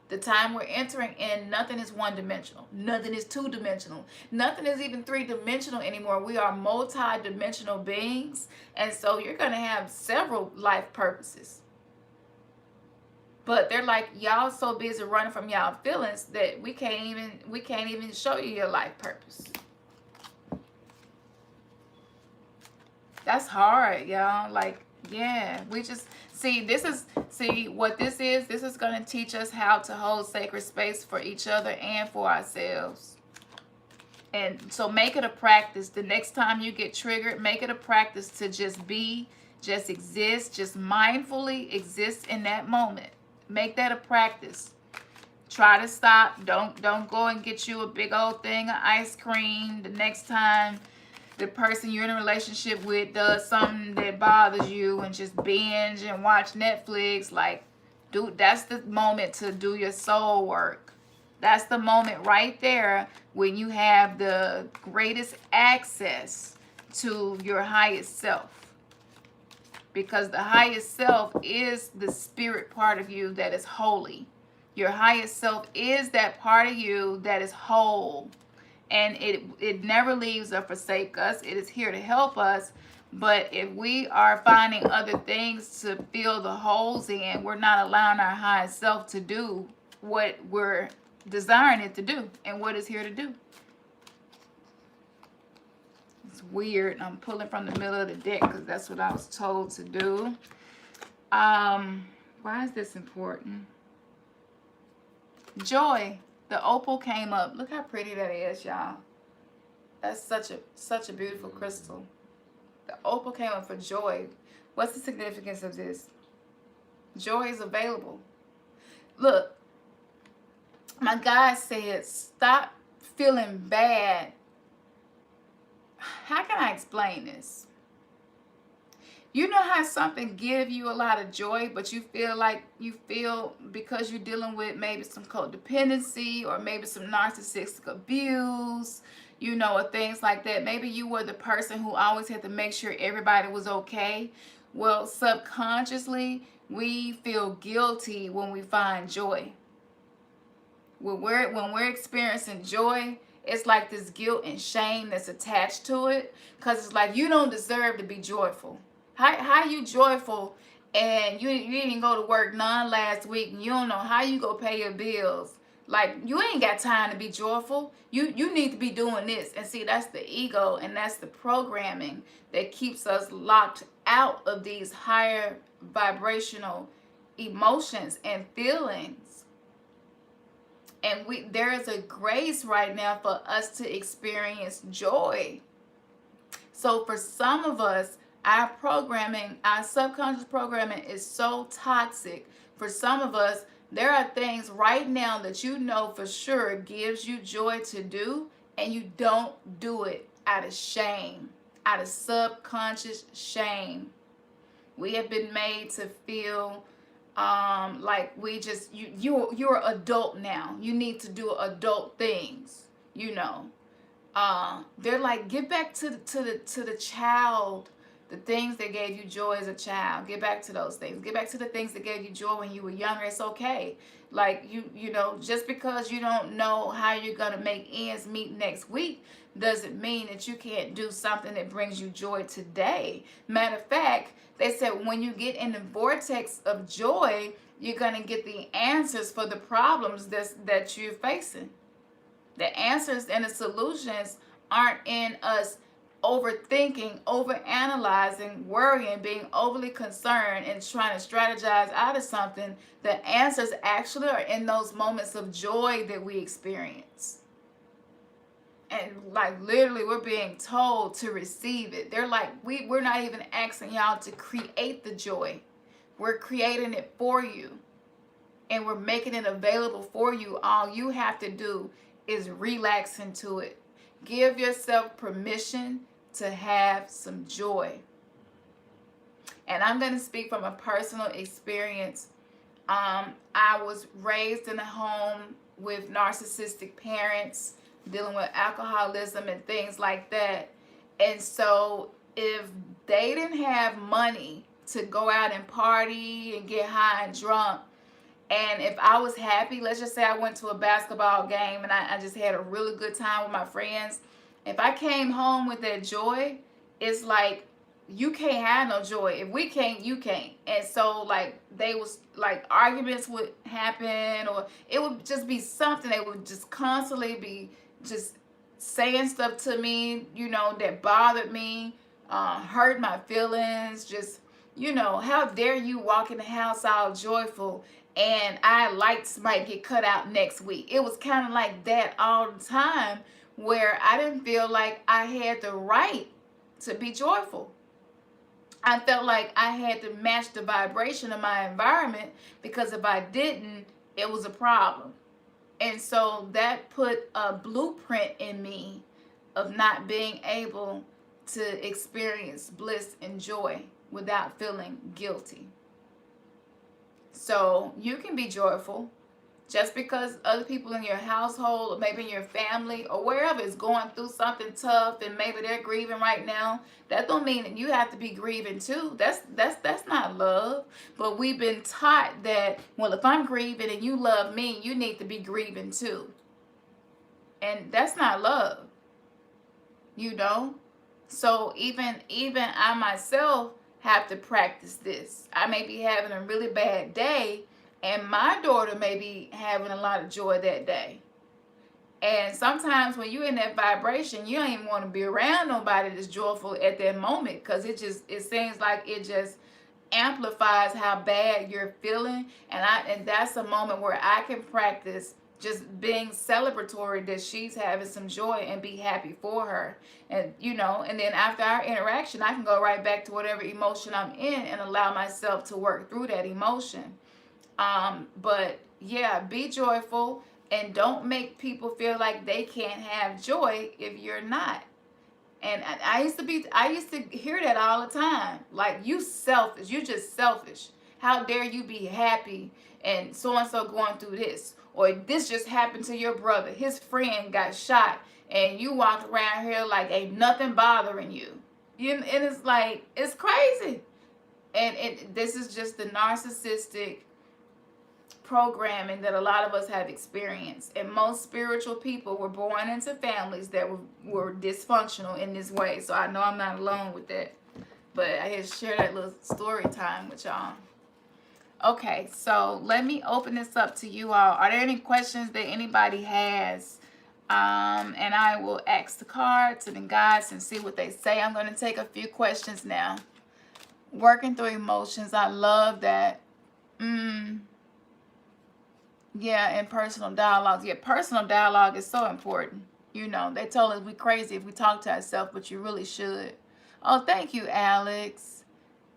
The time we're entering in, nothing is one-dimensional. Nothing is two-dimensional. Nothing is even three-dimensional anymore. We are multi-dimensional beings. And so you're going to have several life purposes. But they're like, y'all so busy running from y'all feelings that we can't even show you your life purpose. That's hard, y'all. Like, yeah, we just see what this is. This is going to teach us how to hold sacred space for each other and for ourselves. And so make it a practice. The next time you get triggered, make it a practice to just be, just exist, just mindfully exist in that moment. Make that a practice. Try to stop. Don't go and get you a big old thing of ice cream the next time the person you're in a relationship with does something that bothers you, and just binge and watch Netflix. Like, dude, that's the moment to do your soul work. That's the moment right there when you have the greatest access to your highest self. Because the highest self is the spirit part of you that is holy. Your highest self is that part of you that is whole. And it never leaves or forsakes us. It is here to help us. But if we are finding other things to fill the holes in, we're not allowing our highest self to do what we're desiring it to do and what it's here to do. It's weird. I'm pulling from the middle of the deck because that's what I was told to do. Why is this important? Joy. The opal came up. Look how pretty that is, y'all. That's such a beautiful crystal. The opal came up for joy. What's the significance of this? Joy is available. Look, my guy said, stop feeling bad. How can I explain this? You know how something gives you a lot of joy, but you feel because you're dealing with maybe some codependency or maybe some narcissistic abuse, or things like that. Maybe you were the person who always had to make sure everybody was okay. Well, subconsciously, we feel guilty when we find joy. When we're experiencing joy, it's like this guilt and shame that's attached to it, because it's like you don't deserve to be joyful. How you joyful and you didn't go to work none last week and you don't know how you go pay your bills? Like, you ain't got time to be joyful. You need to be doing this. And see, that's the ego, and that's the programming that keeps us locked out of these higher vibrational emotions and feelings. And there is a grace right now for us to experience joy. So for some of us, our subconscious programming is so toxic. For some of us, there are things right now that you know for sure gives you joy to do, and you don't do it out of shame, out of subconscious shame. We have been made to feel like you're adult now. You need to do adult things. They're like, get back to the child. The things that gave you joy as a child, get back to those things. Get back to the things that gave you joy when you were younger. It's okay. Like, just because you don't know how you're going to make ends meet next week doesn't mean that you can't do something that brings you joy today. Matter of fact, they said when you get in the vortex of joy, you're going to get the answers for the problems that you're facing. The answers and the solutions aren't in us overthinking, overanalyzing, worrying, being overly concerned, and trying to strategize out of something. The answers actually are in those moments of joy that we experience. And like, literally, we're being told to receive it. They're like, we're not even asking y'all to create the joy. We're creating it for you. And we're making it available for you. All you have to do is relax into it. Give yourself permission to have some joy. And I'm going to speak from a personal experience. I was raised in a home with narcissistic parents. dealing with alcoholism and things like that. And so if they didn't have money to go out and party and get high and drunk, and if I was happy, let's just say I went to a basketball game and I just had a really good time with my friends. If I came home with that joy, it's like, you can't have no joy. If we can't, you can't. And so like they was like arguments would happen, or it would just be something. They would just constantly be just saying stuff to me, that bothered me, hurt my feelings. Just, how dare you walk in the house all joyful and our lights might get cut out next week. It was kind of like that all the time, where I didn't feel like I had the right to be joyful. I felt like I had to match the vibration of my environment, because if I didn't, it was a problem. And so that put a blueprint in me of not being able to experience bliss and joy without feeling guilty. So you can be joyful. Just because other people in your household, or maybe in your family, or wherever is going through something tough and maybe they're grieving right now, that don't mean that you have to be grieving too. That's not love. But we've been taught that, well, if I'm grieving and you love me, you need to be grieving too. And that's not love. So even I myself have to practice this. I may be having a really bad day, and my daughter may be having a lot of joy that day. And sometimes when you're in that vibration, you don't even want to be around nobody that's joyful at that moment, because it seems like it just amplifies how bad you're feeling. And that's a moment where I can practice just being celebratory that she's having some joy and be happy for her. And and then after our interaction, I can go right back to whatever emotion I'm in and allow myself to work through that emotion. But yeah, be joyful, and don't make people feel like they can't have joy if you're not. And I used to hear that all the time. Like, you selfish, you just selfish. How dare you be happy and so going through this? Or this just happened to your brother. His friend got shot and you walked around here like ain't nothing bothering you. And it's like, it's crazy. And this is just the narcissistic programming that a lot of us have experienced. And most spiritual people were born into families that were dysfunctional in this way. So I know I'm not alone with that. But I had to share that little story time with y'all. Okay, so let me open this up to you all. Are there any questions that anybody has? And I will ask the cards and the guides and see what they say. I'm going to take a few questions now. Working through emotions. I love that. Yeah, and personal dialogues. Yeah, personal dialogue is so important. They told us we're crazy if we talk to ourselves, but you really should. Oh, thank you, Alex.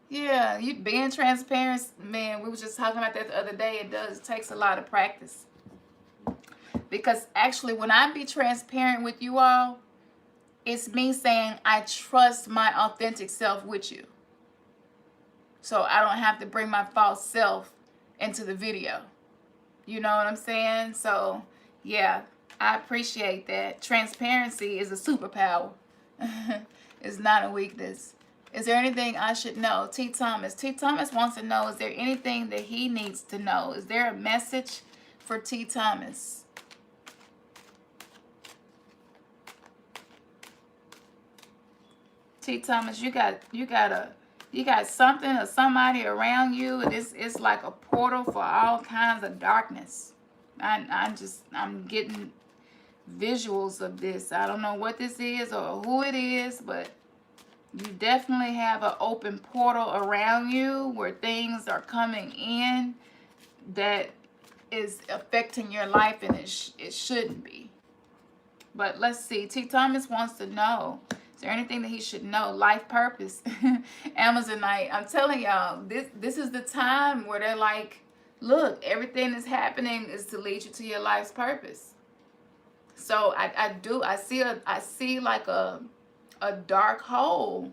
Yeah, you being transparent, man, we were just talking about that the other day. It takes a lot of practice. Because actually, when I be transparent with you all, it's me saying I trust my authentic self with you. So I don't have to bring my false self into the video. You know what I'm saying? So, yeah, I appreciate that. Transparency is a superpower. It's not a weakness. Is there anything I should know? T. Thomas. T. Thomas wants to know, is there anything that he needs to know? Is there a message for T. Thomas? T. Thomas, you got something or somebody around you. It's like a portal for all kinds of darkness. I'm getting visuals of this. I don't know what this is or who it is, but you definitely have an open portal around you where things are coming in that is affecting your life, and it shouldn't be. But let's see. T. Thomas wants to know, is there anything that he should know? Life purpose. Amazonite. I'm telling y'all, this is the time where they're like, look, everything that's happening is to lead you to your life's purpose. So I see like a dark hole.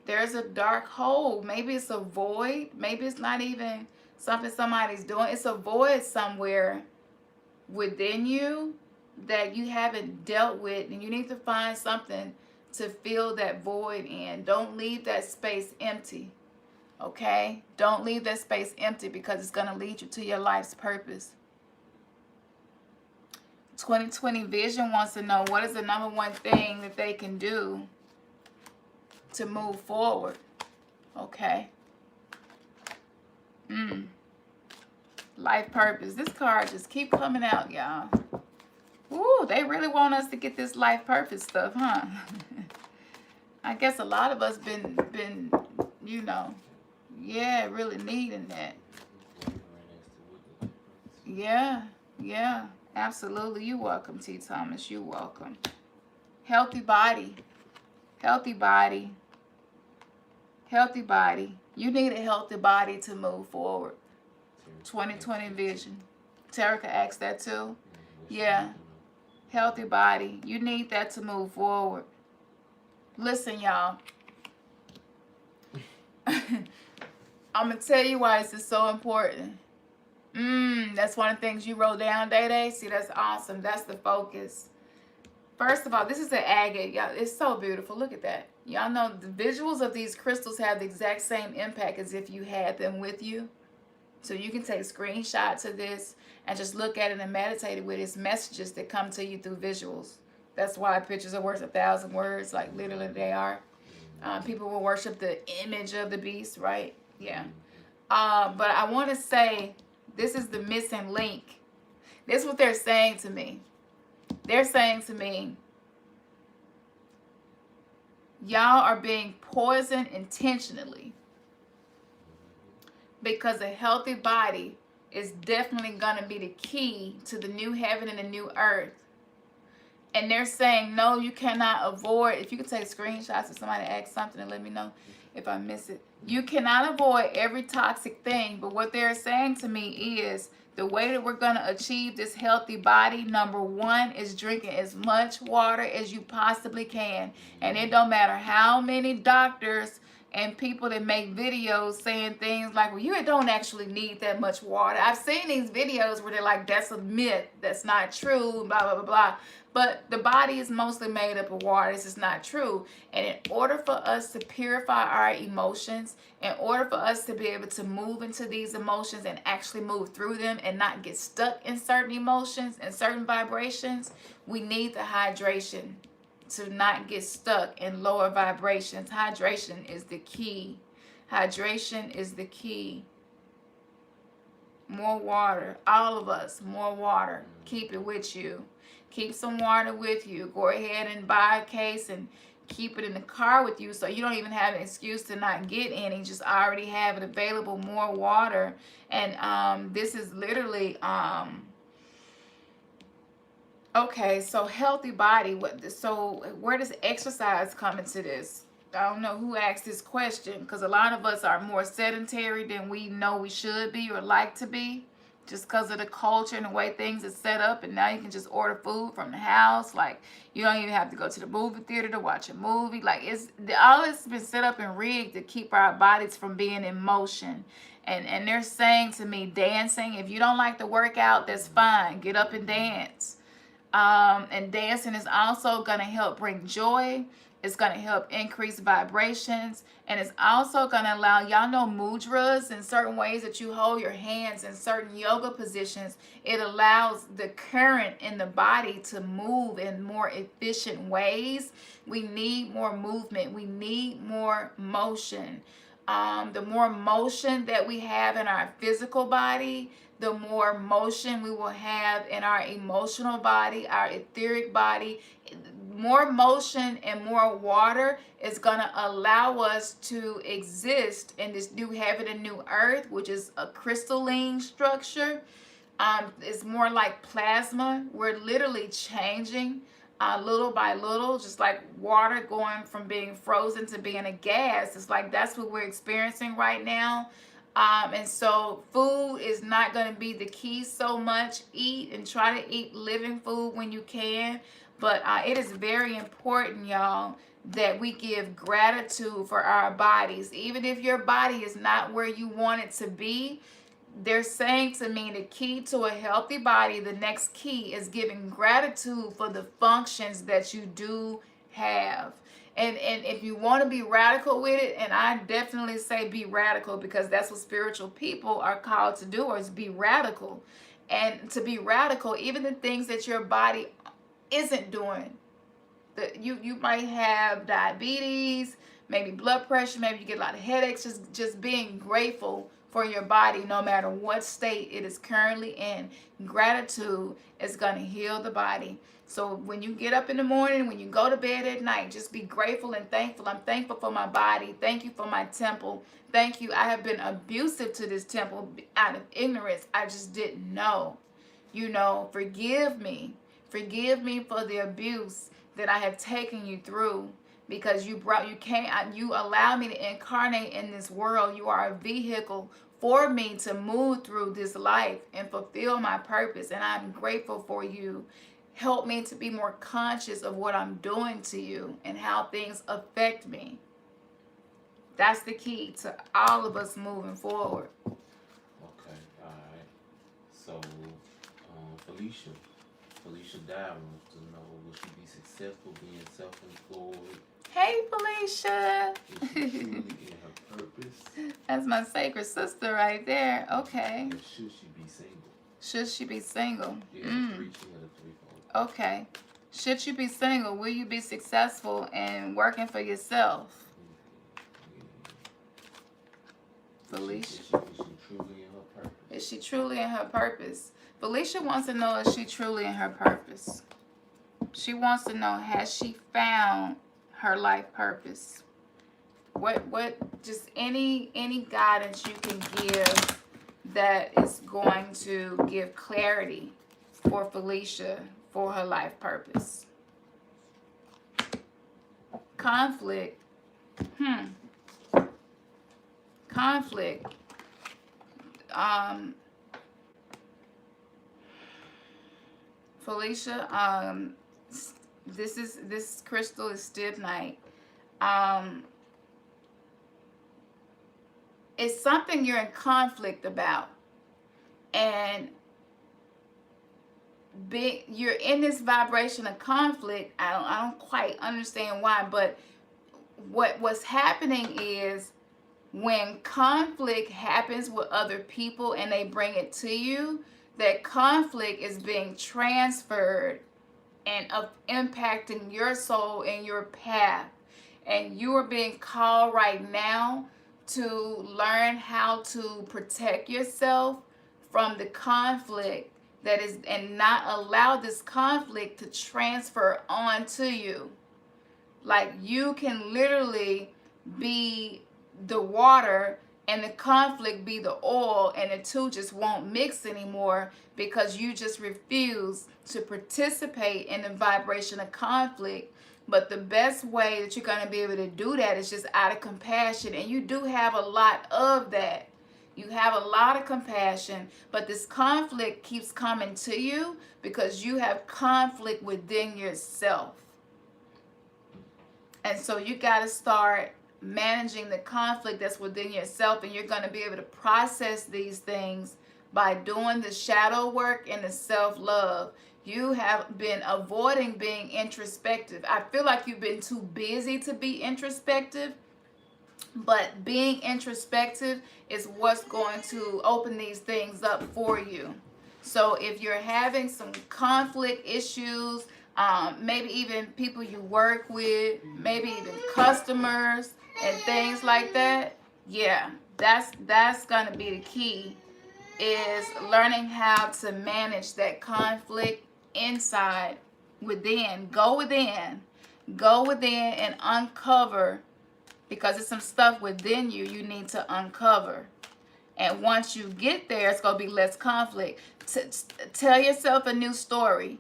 There's a dark hole. Maybe it's a void. Maybe it's not even something somebody's doing. It's a void somewhere within you that you haven't dealt with, and you need to find something to fill that void in. Don't leave that space empty. Okay? Don't leave that space empty, because it's going to lead you to your life's purpose. 2020 Vision wants to know, what is the number one thing that they can do to move forward? Okay. Life purpose. This card just keep coming out, y'all. Ooh, they really want us to get this life purpose stuff, huh? I guess a lot of us been, you know, yeah, really needing that. Yeah, absolutely. You're welcome, T. Thomas. You're welcome. Healthy body. Healthy body. Healthy body. You need a healthy body to move forward. 2020 Vision. Terica asked that too. Yeah. Healthy body. You need that to move forward. Listen, y'all. I'm going to tell you why this is so important. That's one of the things you wrote down, Day Day. See, that's awesome. That's the focus. First of all, this is the agate. Y'all, it's so beautiful. Look at that. Y'all know the visuals of these crystals have the exact same impact as if you had them with you. So you can take screenshots of this and just look at it and meditate with its messages that come to you through visuals. That's why pictures are worth 1,000 words, like literally they are. People will worship the image of the beast, right? Yeah. But I want to say, this is the missing link. This is what they're saying to me. They're saying to me, y'all are being poisoned intentionally, because a healthy body is definitely going to be the key to the new heaven and the new earth. And they're saying, no, you cannot avoid. If you could take screenshots if somebody asks something and let me know if I miss it. You cannot avoid every toxic thing. But what they're saying to me is, the way that we're going to achieve this healthy body, number one, is drinking as much water as you possibly can. And it don't matter how many doctors and people that make videos saying things like, well, you don't actually need that much water. I've seen these videos where they're like, that's a myth, that's not true, blah, blah, blah, blah. But the body is mostly made up of water. This is not true. And in order for us to purify our emotions, in order for us to be able to move into these emotions and actually move through them and not get stuck in certain emotions and certain vibrations, we need the hydration to not get stuck in lower vibrations. Hydration is the key. Hydration is the key. More water. All of us, more water. Keep it with you. Keep some water with you. Go ahead and buy a case and keep it in the car with you, so you don't even have an excuse to not get any. Just already have it available. More water. And this is literally okay, so healthy body. So where does exercise come into this? I don't know who asked this question, because a lot of us are more sedentary than we know we should be or like to be, just because of the culture and the way things are set up. And now you can just order food from the house. Like, you don't even have to go to the movie theater to watch a movie. Like, all it's been set up and rigged to keep our bodies from being in motion. And they're saying to me, dancing, if you don't like to work out, that's fine. Get up and dance. And dancing is also going to help bring joy. It's going to help increase vibrations. And it's also going to allow, y'all know mudras, and certain ways that you hold your hands in certain yoga positions. It allows the current in the body to move in more efficient ways. We need more movement. We need more motion. The more motion that we have in our physical body, the more motion we will have in our emotional body, our etheric body. More motion and more water is going to allow us to exist in this new heaven and new earth, which is a crystalline structure. It's more like plasma. We're literally changing little by little, just like water going from being frozen to being a gas. It's like that's what we're experiencing right now. And so food is not going to be the key so much. Eat and try to eat living food when you can. But it is very important, y'all, that we give gratitude for our bodies. Even if your body is not where you want it to be, they're saying to me the key to a healthy body, the next key is giving gratitude for the functions that you do have. And if you want to be radical with it, and I definitely say be radical, because that's what spiritual people are called to do, or is be radical. And to be radical, even the things that your body isn't doing. You might have diabetes, maybe blood pressure, maybe you get a lot of headaches. Just being grateful for your body, no matter what state it is currently in. Gratitude is going to heal the body. So when you get up in the morning, when you go to bed at night, just be grateful and thankful. I'm thankful for my body. Thank you for my temple. Thank you. I have been abusive to this temple out of ignorance. I just didn't know. Forgive me. Forgive me for the abuse that I have taken you through, because you allow me to incarnate in this world. You are a vehicle for me to move through this life and fulfill my purpose, and I'm grateful for you. Help me to be more conscious of what I'm doing to you and how things affect me. That's the key to all of us moving forward. Okay, all right. So, Felicia Diamond wants to know, will she be successful being self-employed? Hey, Felicia. Is she truly in her purpose? That's my sacred sister right there. Okay. And should she be single? Should she be single? Yeah, threefold. Okay. Should you be single? Will you be successful in working for yourself? Felicia. Is she truly in her purpose? Felicia wants to know, is she truly in her purpose? She wants to know, has she found her life purpose? What just any guidance you can give that is going to give clarity for Felicia for her life purpose. Conflict. Conflict. Felicia, this crystal is Stibnite. It's something you're in conflict about, and you're in this vibration of conflict. I don't quite understand why, but what's happening is, when conflict happens with other people and they bring it to you, that conflict is being transferred and impacting your soul and your path. And you are being called right now to learn how to protect yourself from the conflict that is, and not allow this conflict to transfer onto you. Like, you can literally be the water and the conflict be the oil, and the two just won't mix anymore because you just refuse to participate in the vibration of conflict. But the best way that you're going to be able to do that is just out of compassion, and you do have a lot of that. You have a lot of compassion, but this conflict keeps coming to you because you have conflict within yourself. And so you got to start managing the conflict that's within yourself, and you're going to be able to process these things by doing the shadow work and the self-love. You have been avoiding being introspective. I feel like you've been too busy to be introspective, but being introspective is what's going to open these things up for you. So if you're having some conflict issues, maybe even people you work with, maybe even customers and things like that, yeah, that's going to be the key, is learning how to manage that conflict inside, within. Go within and uncover, because there's some stuff within you need to uncover. And once you get there, it's going to be less conflict. Tell yourself a new story.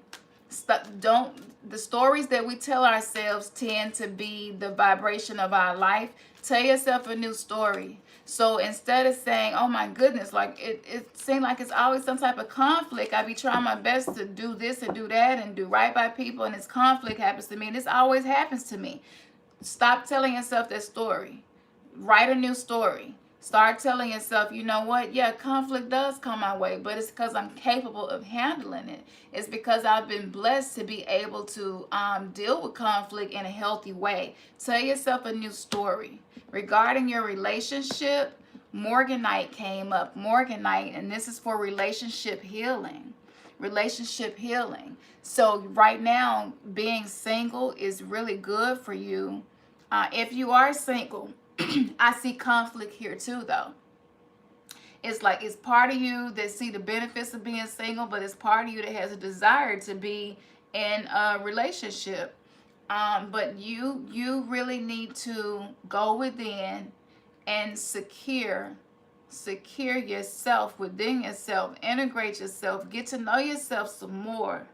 The stories that we tell ourselves tend to be the vibration of our life. Tell yourself a new story. So instead of saying, oh my goodness, like it seems like it's always some type of conflict. I be trying my best to do this and do that and do right by people, and this conflict happens to me. And this always happens to me. Stop telling yourself that story. Write a new story. Start telling yourself, you know what? Yeah, conflict does come my way, but it's because I'm capable of handling it. It's because I've been blessed to be able to deal with conflict in a healthy way. Tell yourself a new story. Regarding your relationship, Morganite came up. Morganite, and this is for relationship healing. Relationship healing. So right now, being single is really good for you. If you are single, I see conflict here too, though. It's like it's part of you that see the benefits of being single, but it's part of you that has a desire to be in a relationship. But you really need to go within and secure yourself within yourself, integrate yourself, get to know yourself some more.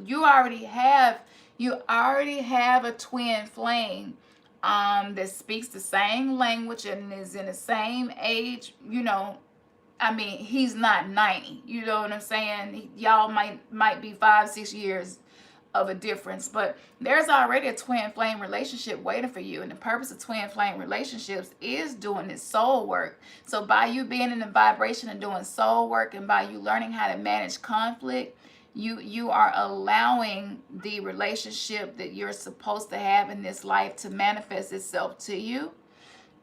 You already have a twin flame that speaks the same language and is in the same age. I mean, he's not 90. You know what I'm saying? Y'all might be 5-6 years of a difference, but there's already a twin flame relationship waiting for you. And the purpose of twin flame relationships is doing this soul work. So by you being in the vibration and doing soul work, and by you learning how to manage conflict, you are allowing the relationship that you're supposed to have in this life to manifest itself to you.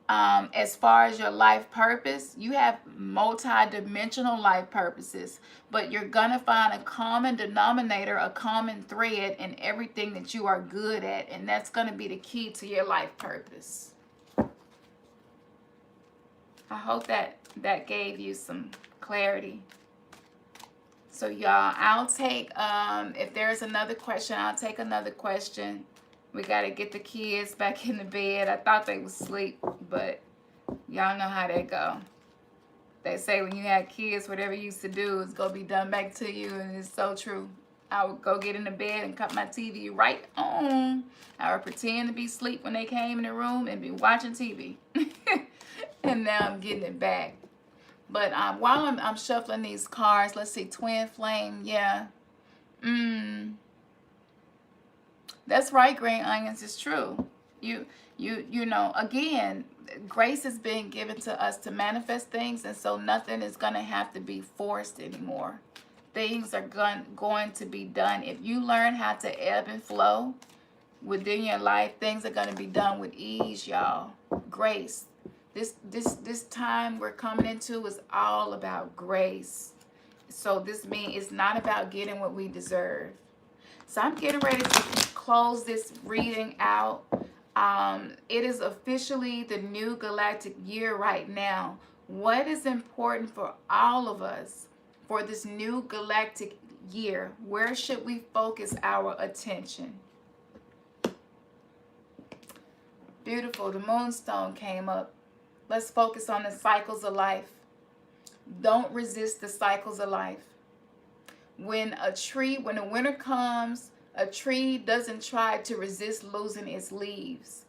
As far as your life purpose, you have multi-dimensional life purposes, but you're gonna find a common denominator, a common thread in everything that you are good at, and that's gonna be the key to your life purpose. I hope that gave you some clarity. So y'all, I'll take, if there's another question, I'll take another question. We got to get the kids back in the bed. I thought they would sleep, but y'all know how that go. They say when you have kids, whatever you used to do is going to be done back to you, and it's so true. I would go get in the bed and cut my TV right on. I would pretend to be asleep when they came in the room and be watching TV. And now I'm getting it back. But while I'm shuffling these cards, let's see, twin flame, yeah. That's right, green onions, it's true. You know, again, grace is being given to us to manifest things, and so nothing is going to have to be forced anymore. Things are going to be done. If you learn how to ebb and flow within your life, things are going to be done with ease, y'all. Grace. This time we're coming into is all about grace. So this means it's not about getting what we deserve. So I'm getting ready to close this reading out. It is officially the new galactic year right now. What is important for all of us for this new galactic year? Where should we focus our attention? Beautiful. The moonstone came up. Let's focus on the cycles of life. Don't resist the cycles of life. When the winter comes, a tree doesn't try to resist losing its leaves.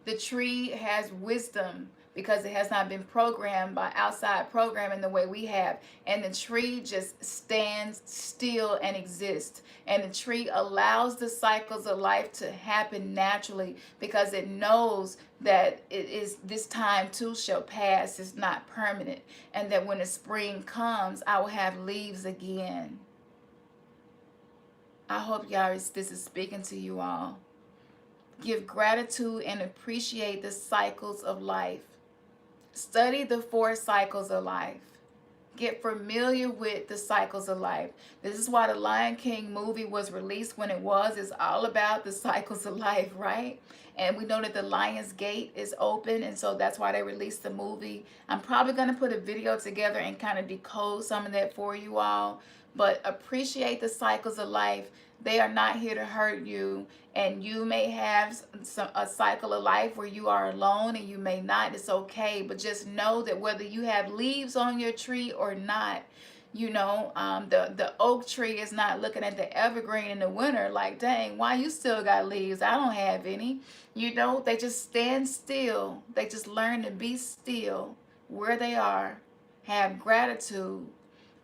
The tree has wisdom because it has not been programmed by outside programming the way we have. And the tree just stands still and exists. And the tree allows the cycles of life to happen naturally because it knows that this time too shall pass. It's not permanent. And that when the spring comes, I will have leaves again. I hope y'all, this is speaking to you all. Give gratitude and appreciate the cycles of life. Study the 4 cycles of life. Get familiar with the cycles of life. This is why the Lion King movie was released when it was. It's all about the cycles of life, right? And we know that the Lion's Gate is open, and so that's why they released the movie. I'm probably going to put a video together and kind of decode some of that for you all. But appreciate the cycles of life. They are not here to hurt you. And you may have a cycle of life where you are alone, and you may not. It's okay. But just know that whether you have leaves on your tree or not, you know, the oak tree is not looking at the evergreen in the winter like, dang, why you still got leaves? I don't have any. You know, they just stand still. They just learn to be still where they are. Have gratitude.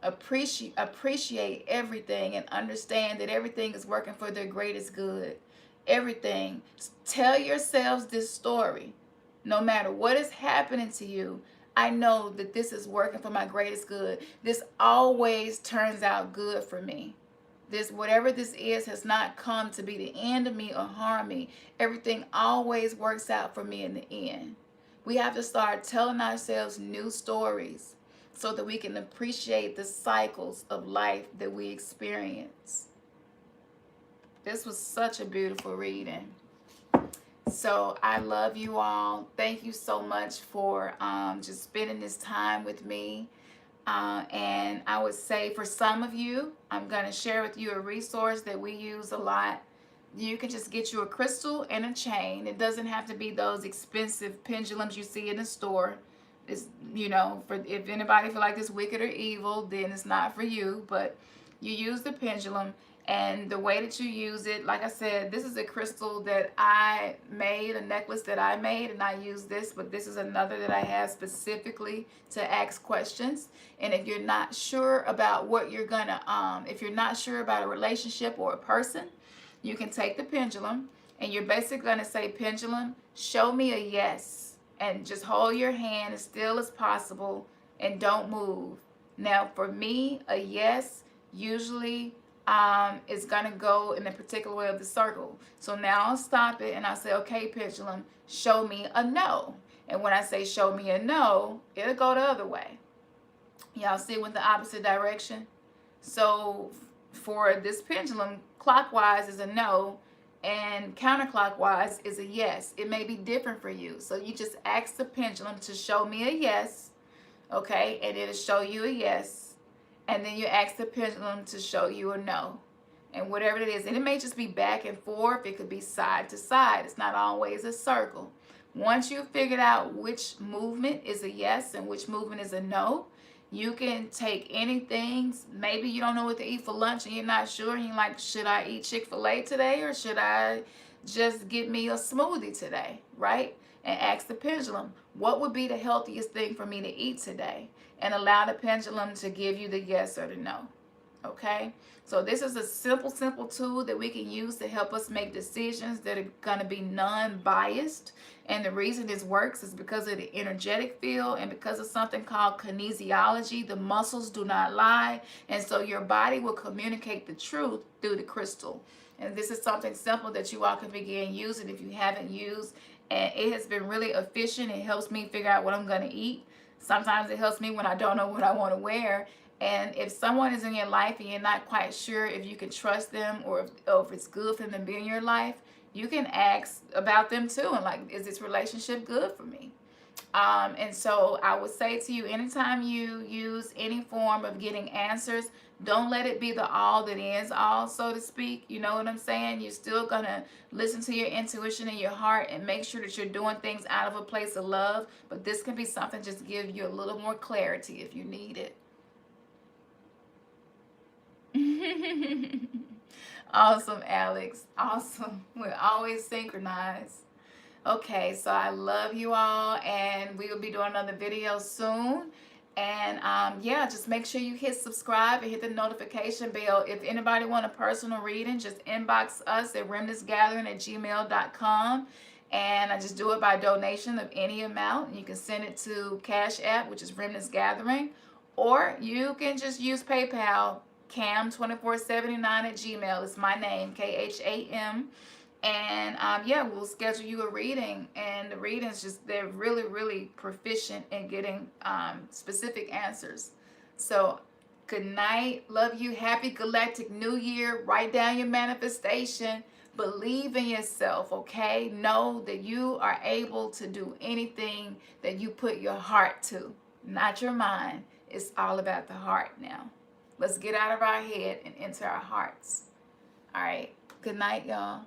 Appreciate everything and understand that everything is working for their greatest good. Everything. Tell yourselves this story. No matter what is happening to you, I know that this is working for my greatest good. This always turns out good for me. This, whatever this is, has not come to be the end of me or harm me. Everything always works out for me in the end. We have to start telling ourselves new stories so that we can appreciate the cycles of life that we experience. This was such a beautiful reading. So I love you all. Thank you so much for just spending this time with me. And I would say for some of you, I'm going to share with you a resource that we use a lot. You can just get you a crystal and a chain. It doesn't have to be those expensive pendulums you see in the store. It's, you know, for if anybody feel like it's wicked or evil, then it's not for you. But you use the pendulum, and the way that you use it, like I said, this is a crystal that I made, a necklace that I made, and I use this, but this is another that I have specifically to ask questions. And if you're not sure about what you're gonna, if you're not sure about a relationship or a person, you can take the pendulum, and you're basically gonna say, pendulum, show me a yes, and just hold your hand as still as possible and don't move. Now, for me, a yes usually is gonna go in a particular way of the circle. So now I'll stop it and I'll say, okay, pendulum, show me a no. And when I say show me a no, it'll go the other way. Y'all see with the opposite direction? So for this pendulum, clockwise is a no, and counterclockwise is a yes. It may be different for you. So you just ask the pendulum to show me a yes, okay, and it'll show you a yes. And then you ask the pendulum to show you a no. And whatever it is, and it may just be back and forth. It could be side to side. It's not always a circle. Once you've figured out which movement is a yes and which movement is a no, you can take anything. Maybe you don't know what to eat for lunch and you're not sure. And you're like, should I eat Chick-fil-A today, or should I just get me a smoothie today, right? And ask the pendulum, what would be the healthiest thing for me to eat today? And allow the pendulum to give you the yes or the no. Okay? So this is a simple tool that we can use to help us make decisions that are going to be non-biased. And the reason this works is because of the energetic field and because of something called kinesiology. The muscles do not lie. And so your body will communicate the truth through the crystal. And this is something simple that you all can begin using if you haven't used. And it has been really efficient. It helps me figure out what I'm going to eat. Sometimes it helps me when I don't know what I want to wear. And if someone is in your life and you're not quite sure if you can trust them or if it's good for them to be in your life, you can ask about them too. And like, is this relationship good for me? And so I would say to you, anytime you use any form of getting answers, don't let it be the all that ends all, so to speak. You know what I'm saying? You're still going to listen to your intuition and your heart and make sure that you're doing things out of a place of love. But this can be something just to give you a little more clarity if you need it. Awesome, Alex. Awesome. We're always synchronized. Okay, so I love you all, and we will be doing another video soon. And yeah, just make sure you hit subscribe and hit the notification bell. If anybody want a personal reading, just inbox us at remnantsgathering@gmail.com. And I just do it by donation of any amount. You can send it to Cash App, which is Remnants Gathering, or you can just use PayPal, Cam2479@gmail. It's my name, KHAM. And yeah, we'll schedule you a reading. And the readings, just, they're really, really proficient in getting specific answers. So good night. Love you. Happy Galactic New Year. Write down your manifestation. Believe in yourself, okay? Know that you are able to do anything that you put your heart to, not your mind. It's all about the heart now. Let's get out of our head and into our hearts. All right. Good night, y'all.